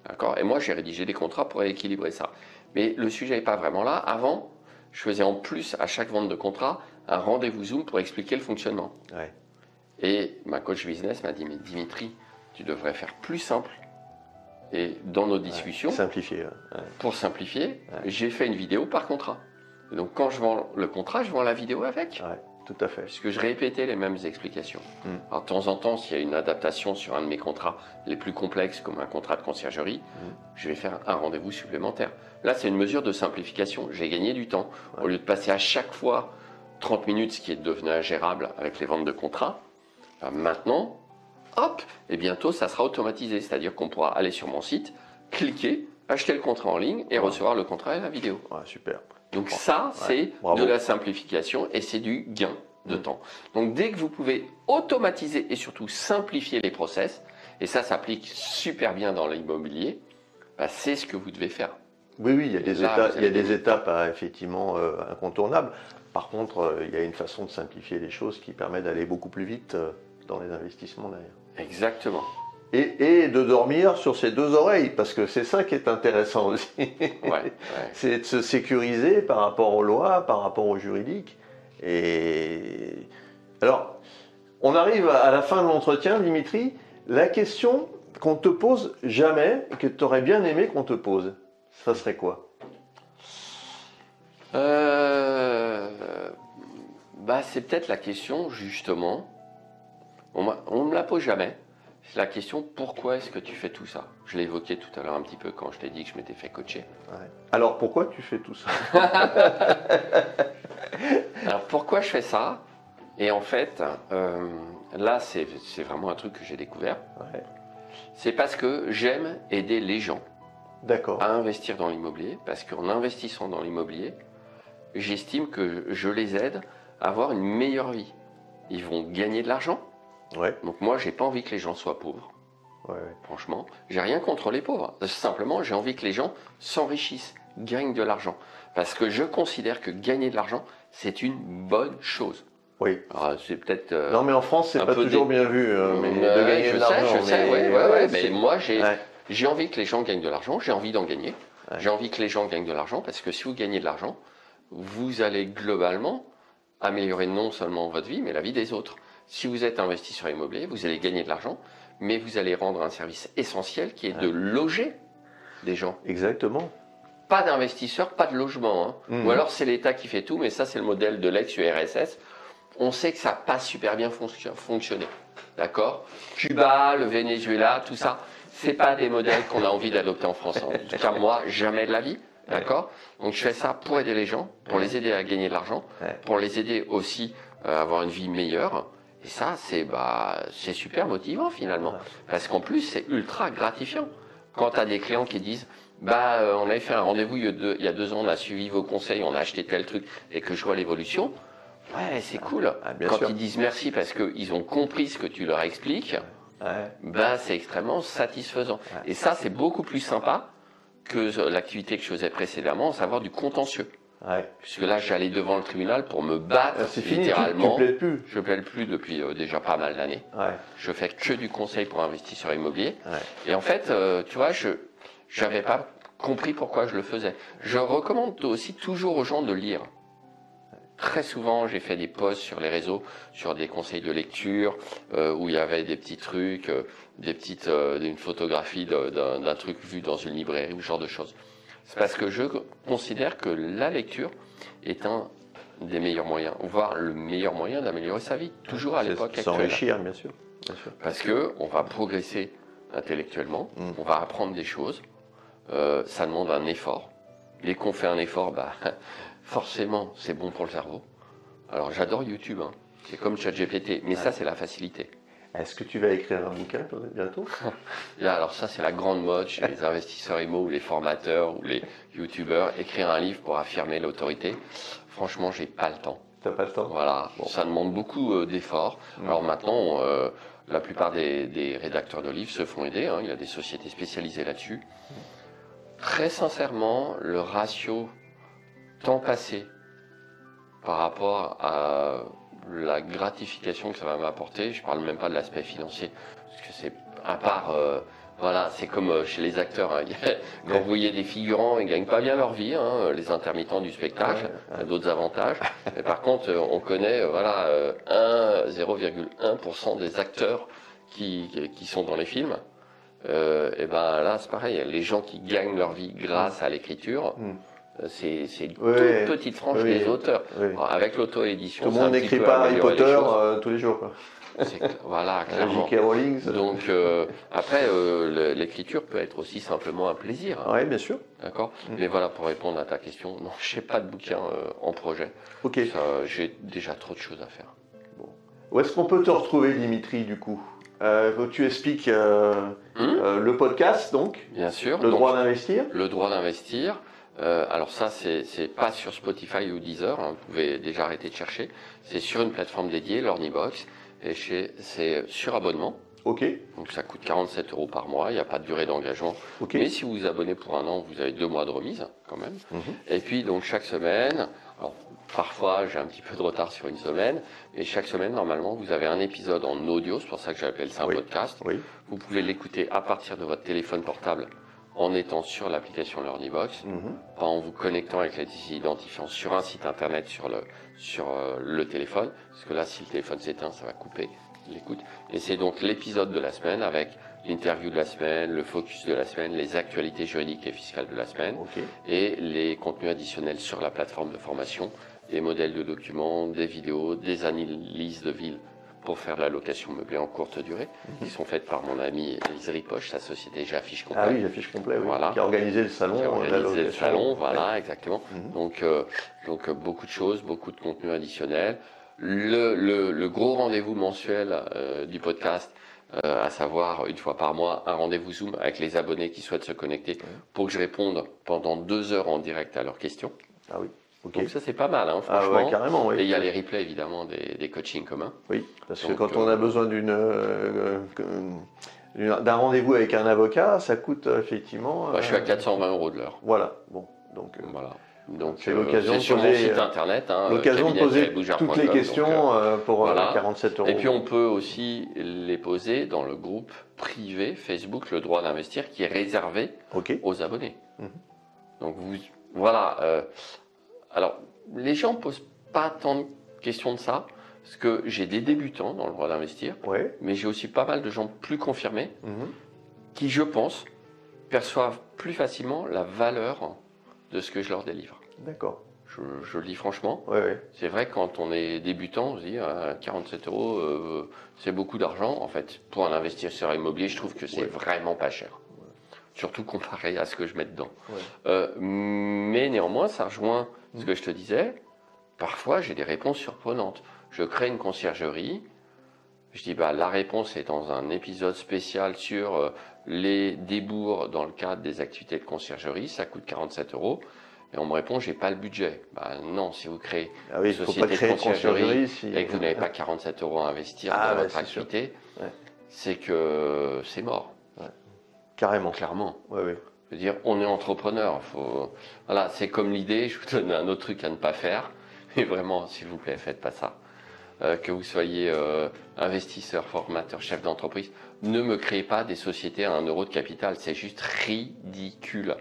D'accord ? Et moi, j'ai rédigé des contrats pour équilibrer ça. Mais le sujet n'est pas vraiment là. Avant, je faisais en plus, à chaque vente de contrat, un rendez-vous Zoom pour expliquer le fonctionnement. Et ma coach business m'a dit, mais Dimitri, tu devrais faire plus simple. Et dans nos discussions, pour simplifier, j'ai fait une vidéo par contrat. Et donc quand je vends le contrat, je vends la vidéo avec. Tout à fait. Puisque je répétais les mêmes explications. Alors de temps en temps, s'il y a une adaptation sur un de mes contrats les plus complexes, comme un contrat de conciergerie, je vais faire un rendez-vous supplémentaire. Là, c'est une mesure de simplification. J'ai gagné du temps. Au lieu de passer à chaque fois 30 minutes, ce qui est devenu ingérable avec les ventes de contrats, maintenant, hop, et bientôt ça sera automatisé, c'est-à-dire qu'on pourra aller sur mon site, cliquer, acheter le contrat en ligne et recevoir le contrat et la vidéo. Super. Donc ça, c'est de la simplification et c'est du gain de temps. Donc dès que vous pouvez automatiser et surtout simplifier les process, et ça s'applique super bien dans l'immobilier, c'est ce que vous devez faire. Oui, il y a des étapes effectivement incontournables. Par contre, il y a une façon de simplifier les choses qui permet d'aller beaucoup plus vite dans les investissements derrière. Exactement. Et de dormir sur ses 2 oreilles, parce que c'est ça qui est intéressant aussi. C'est de se sécuriser par rapport aux lois, par rapport au juridique. Et alors, on arrive à la fin de l'entretien, Dimitri. La question qu'on ne te pose jamais et que tu aurais bien aimé qu'on te pose, ça serait quoi ? C'est peut-être la question, justement, on ne me la pose jamais, c'est la question, pourquoi est-ce que tu fais tout ça ? Je l'ai évoqué tout à l'heure un petit peu quand je t'ai dit que je m'étais fait coacher. Alors, pourquoi tu fais tout ça ? Alors, pourquoi je fais ça ? Et en fait, là, c'est vraiment un truc que j'ai découvert. C'est parce que j'aime aider les gens à investir dans l'immobilier, parce qu'en investissant dans l'immobilier, j'estime que je les aide à avoir une meilleure vie. Ils vont gagner de l'argent. Donc moi, j'ai pas envie que les gens soient pauvres. Franchement, j'ai rien contre les pauvres. Simplement, j'ai envie que les gens s'enrichissent, gagnent de l'argent. Parce que je considère que gagner de l'argent, c'est une bonne chose. Alors, c'est peut-être. Non, mais en France, c'est pas toujours bien vu de gagner de l'argent. Je sais, mais moi, j'ai envie que les gens gagnent de l'argent. J'ai envie d'en gagner. J'ai envie que les gens gagnent de l'argent parce que si vous gagnez de l'argent, vous allez globalement améliorer non seulement votre vie, mais la vie des autres. Si vous êtes investisseur immobilier, vous allez gagner de l'argent, mais vous allez rendre un service essentiel qui est de loger des gens. Exactement. pas d'investisseurs, pas de logement. Hein. Ou alors c'est l'État qui fait tout, mais ça c'est le modèle de l'ex-URSS. On sait que ça n'a pas super bien fonctionné. D'accord? Cuba, le Venezuela, tout ça, c'est pas des modèles qu'on a envie d'adopter en France. En tout cas, moi, jamais de la vie. D'accord? Donc je fais ça pour aider les gens, pour les aider à gagner de l'argent, pour les aider aussi à avoir une vie meilleure. Et ça, c'est super motivant finalement. Parce qu'en plus, c'est ultra gratifiant. Quand tu as des clients qui disent on avait fait un rendez-vous il y a 2 ans, on a suivi vos conseils, on a acheté tel truc et que je vois l'évolution, ouais, c'est cool. Quand ils disent merci parce qu'ils ont compris ce que tu leur expliques, c'est extrêmement satisfaisant. Et ça, c'est beaucoup plus sympa que l'activité que je faisais précédemment, à savoir du contentieux. Puisque là, j'allais devant le tribunal pour me battre, littéralement. Tu plaides plus. Je plaide plus depuis déjà pas mal d'années. Je fais que du conseil pour investisseurs immobiliers. Et en fait, tu vois, je n'avais pas compris pourquoi je le faisais. Je recommande aussi toujours aux gens de lire. Très souvent, j'ai fait des posts sur les réseaux, sur des conseils de lecture, où il y avait des petits trucs, une photographie d'un truc vu dans une librairie, ou ce genre de choses. C'est parce que je considère que la lecture est un des meilleurs moyens, voire le meilleur moyen d'améliorer sa vie, toujours à l'époque actuelle. S'enrichir, bien sûr. Parce que on va progresser intellectuellement, on va apprendre des choses, ça demande un effort. Dès qu'on fait un effort, forcément, c'est bon pour le cerveau. Alors, j'adore YouTube, hein. C'est comme ChatGPT, mais ça, c'est la facilité. Est-ce que tu vas écrire un bouquin bientôt? Alors ça, c'est la grande mode chez les investisseurs immo ou les formateurs ou les youtubeurs. Écrire un livre pour affirmer l'autorité. Franchement, j'ai pas le temps. T'as pas le temps? Voilà, ça demande beaucoup d'efforts. Alors maintenant, la plupart des rédacteurs de livres se font aider, hein. Il y a des sociétés spécialisées là-dessus. Très sincèrement, le ratio temps passé par rapport à la gratification que ça va m'apporter, je parle même pas de l'aspect financier, parce que c'est à part, c'est comme chez les acteurs, hein. Quand vous voyez des figurants, ils gagnent pas bien leur vie, hein, les intermittents du spectacle, d'autres avantages. Mais par contre, on connaît 0,1% des acteurs qui sont dans les films. Là, c'est pareil, les gens qui gagnent leur vie grâce à l'écriture. C'est une toute petite frange des auteurs. Avec l'auto-édition, tout le monde n'écrit pas Harry Potter tous les jours. Voilà, clairement. J.K. Rowling. Donc après, l'écriture peut être aussi simplement un plaisir. Oui, bien sûr. D'accord. Mais voilà, pour répondre à ta question, non, je n'ai pas de bouquin en projet. Ok. J'ai déjà trop de choses à faire. Bon. Où est-ce qu'on peut te retrouver, Dimitri, du coup? Tu expliques le podcast, donc. Bien sûr. Le droit d'investir. Le droit d'investir. Alors ça, c'est pas sur Spotify ou Deezer, hein, vous pouvez déjà arrêter de chercher. C'est sur une plateforme dédiée, l'Ornibox, et c'est sur abonnement. Ok. Donc ça coûte 47 € par mois, il n'y a pas de durée d'engagement. Mais si vous vous abonnez pour 1 an, vous avez 2 mois de remise quand même. Et puis donc chaque semaine, alors parfois j'ai un petit peu de retard sur une semaine, mais chaque semaine normalement vous avez un épisode en audio, c'est pour ça que j'appelle ça un podcast. Vous pouvez l'écouter à partir de votre téléphone portable en étant sur l'application LearnyBox, pas en vous connectant avec les identifiants sur un site internet sur le téléphone, parce que là si le téléphone s'éteint ça va couper l'écoute. Et c'est donc l'épisode de la semaine avec l'interview de la semaine, le focus de la semaine, les actualités juridiques et fiscales de la semaine, et les contenus additionnels sur la plateforme de formation, des modèles de documents, des vidéos, des analyses de ville pour faire de la location meublée en courte durée, qui sont faites par mon ami Elise Ripoche, sa société J'affiche complet. Ah oui, J'affiche complet, oui. Voilà. Qui a organisé le salon. Voilà, exactement. Donc beaucoup de choses, beaucoup de contenu additionnel. Le gros rendez-vous mensuel du podcast, à savoir 1 fois par mois, un rendez-vous Zoom avec les abonnés qui souhaitent se connecter pour que je réponde pendant 2 heures en direct à leurs questions. Ah oui. Donc ça c'est pas mal, hein, franchement. Ah ouais, carrément, oui. Et il y a les replays évidemment des coachings communs. Oui, parce que quand on a besoin d'un rendez-vous avec un avocat, ça coûte effectivement. Je suis à 420 € de l'heure. Voilà. Bon, donc. Voilà. Donc c'est l'occasion de sur poser, mon site internet, hein, l'occasion de poser toutes les questions pour voilà. 47 €. Et puis on peut aussi les poser dans le groupe privé Facebook Le Droit d'Investir qui est réservé aux abonnés. Donc voilà. Alors les gens posent pas tant de questions de ça parce que j'ai des débutants dans le droit d'investir, mais j'ai aussi pas mal de gens plus confirmés qui, je pense, perçoivent plus facilement la valeur de ce que je leur délivre. D'accord. Je le dis franchement. Ouais, ouais. C'est vrai que quand on est débutant, on se dit 47 euros, c'est beaucoup d'argent. En fait, pour un investisseur immobilier, je trouve que c'est vraiment pas cher. Ouais. Surtout comparé à ce que je mets dedans. Ouais. Mais néanmoins, ça rejoint ce que je te disais. Parfois, j'ai des réponses surprenantes. Je crée une conciergerie. Je dis, la réponse est dans un épisode spécial sur les débours dans le cadre des activités de conciergerie. Ça coûte 47 euros. Et on me répond, j'ai pas le budget. Non, si vous créez une société de conciergerie et que vous n'avez pas 47 euros à investir dans votre activité, c'est que c'est mort. Ouais. Carrément. Clairement. Ouais, ouais. Je veux dire, on est entrepreneur. Voilà, c'est comme l'idée, je vous donne un autre truc à ne pas faire. Mais vraiment, s'il vous plaît, faites pas ça. Que vous soyez investisseur, formateur, chef d'entreprise, ne me créez pas des sociétés à 1 euro de capital. C'est juste ridicule.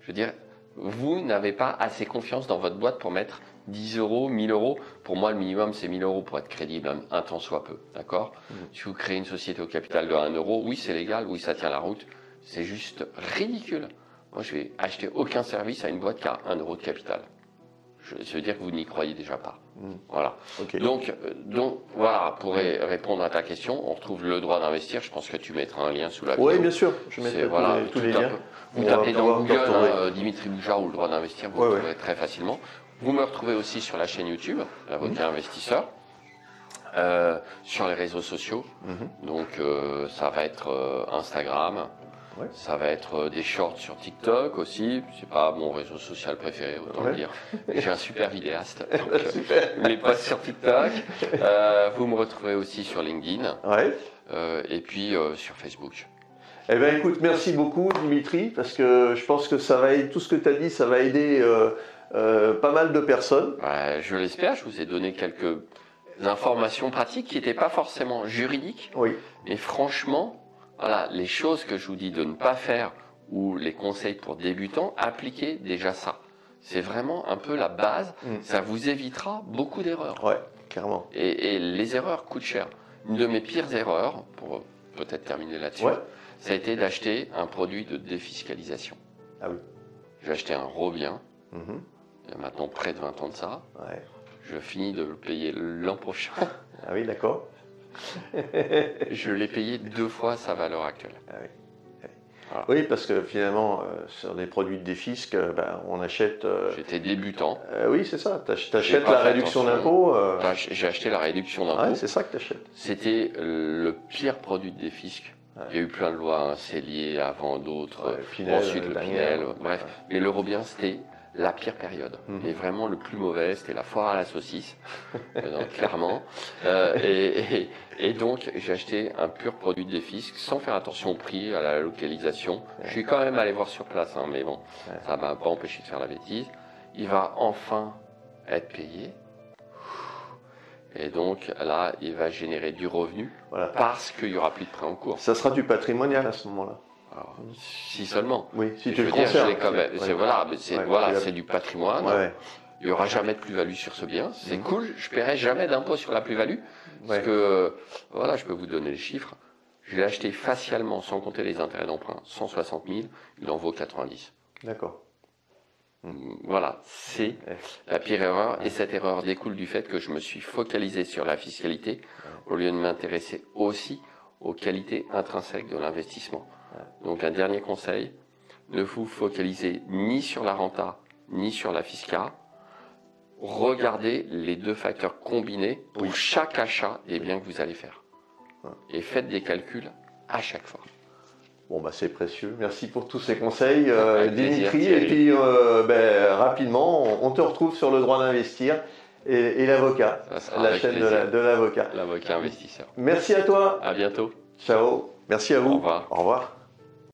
Je veux dire, vous n'avez pas assez confiance dans votre boîte pour mettre 10 euros, 1000 euros. Pour moi, le minimum, c'est 1000 euros pour être crédible, un tant soit peu. D'accord ? Si vous créez une société au capital de 1 euro, oui, c'est légal, oui, ça tient la route. C'est juste ridicule. Moi, je vais acheter aucun service à une boîte qui a 1 euro de capital. Je veux dire que vous n'y croyez déjà pas. Voilà. Okay. Donc, voilà, pour répondre à ta question, on retrouve le droit d'investir. Je pense que tu mettras un lien sous la vidéo. Oui, bien sûr. Je mettrai tous les liens. Vous tapez dans Google Dimitri Boujard ou le droit d'investir, vous le trouverez très facilement. Vous me retrouvez aussi sur la chaîne YouTube, l'avocat investisseur, sur les réseaux sociaux. Donc, ça va être Instagram. Ouais. Ça va être des shorts sur TikTok aussi. C'est pas mon réseau social préféré, autant le dire. J'ai un super vidéaste. Donc, mais pas sur TikTok. Vous me retrouvez aussi sur LinkedIn. Ouais. Et puis sur Facebook. Eh bien, écoute, merci beaucoup, Dimitri, parce que je pense que ça va aider, tout ce que tu as dit, ça va aider pas mal de personnes. Ouais, je l'espère. Je vous ai donné quelques informations pratiques qui n'étaient pas forcément juridiques. Oui. Mais franchement, voilà, les choses que je vous dis de ne pas faire ou les conseils pour débutants, appliquez déjà ça. C'est vraiment un peu la base. Ça vous évitera beaucoup d'erreurs. Ouais, clairement. Et les erreurs coûtent cher. Une de mes pires erreurs, pour peut-être terminer là-dessus, ça a été d'acheter un produit de défiscalisation. Ah oui. J'ai acheté un Robien. Il y a maintenant près de 20 ans de ça. Ouais. Je finis de le payer l'an prochain. Ah oui, d'accord. Je l'ai payé 2 fois sa valeur actuelle. Ah oui. Voilà. Oui, parce que finalement, sur des produits de défisc, on achète... J'étais débutant. Oui, c'est ça. Tu achètes la réduction d'impôt. J'ai acheté la réduction d'impôt. Ouais, c'est ça que tu achètes. C'était le pire produit de défisc. Ouais. Il y a eu plein de lois, Cellier avant d'autres, ensuite le Pinel, bref. Ouais. Mais l'Eurobien, c'était la pire période. Et vraiment le plus mauvais, c'était la foire à la saucisse, donc, clairement. Et donc, j'ai acheté un pur produit de défisc sans faire attention au prix, à la localisation. Je suis quand même allé voir sur place, mais bon, ça m'a pas empêché de faire la bêtise. Il va enfin être payé. Et donc là, il va générer du revenu parce qu'il n'y aura plus de prêt en cours. Ça sera du patrimonial à ce moment-là. Alors, si seulement. Oui, si tu le conserves. C'est du patrimoine. Ouais. Il n'y aura jamais de plus-value sur ce bien. C'est cool. Je ne paierai jamais d'impôt sur la plus-value. Parce que, voilà, je peux vous donner les chiffres. Je l'ai acheté facialement, sans compter les intérêts d'emprunt, 160 000. Il en vaut 90. D'accord. Voilà, c'est la pire erreur. Et cette erreur découle du fait que je me suis focalisé sur la fiscalité au lieu de m'intéresser aussi aux qualités intrinsèques de l'investissement. Donc un dernier conseil, ne vous focalisez ni sur la renta, ni sur la fisca. Regardez les 2 facteurs combinés pour chaque achat des biens que vous allez faire. Et faites des calculs à chaque fois. Bon, c'est précieux. Merci pour tous ces conseils, Dimitri. Et puis, rapidement, on te retrouve sur le droit d'investir et l'avocat, la chaîne de l'avocat. L'avocat investisseur. Merci à toi. À bientôt. Ciao. Merci à vous. Au revoir. Au revoir.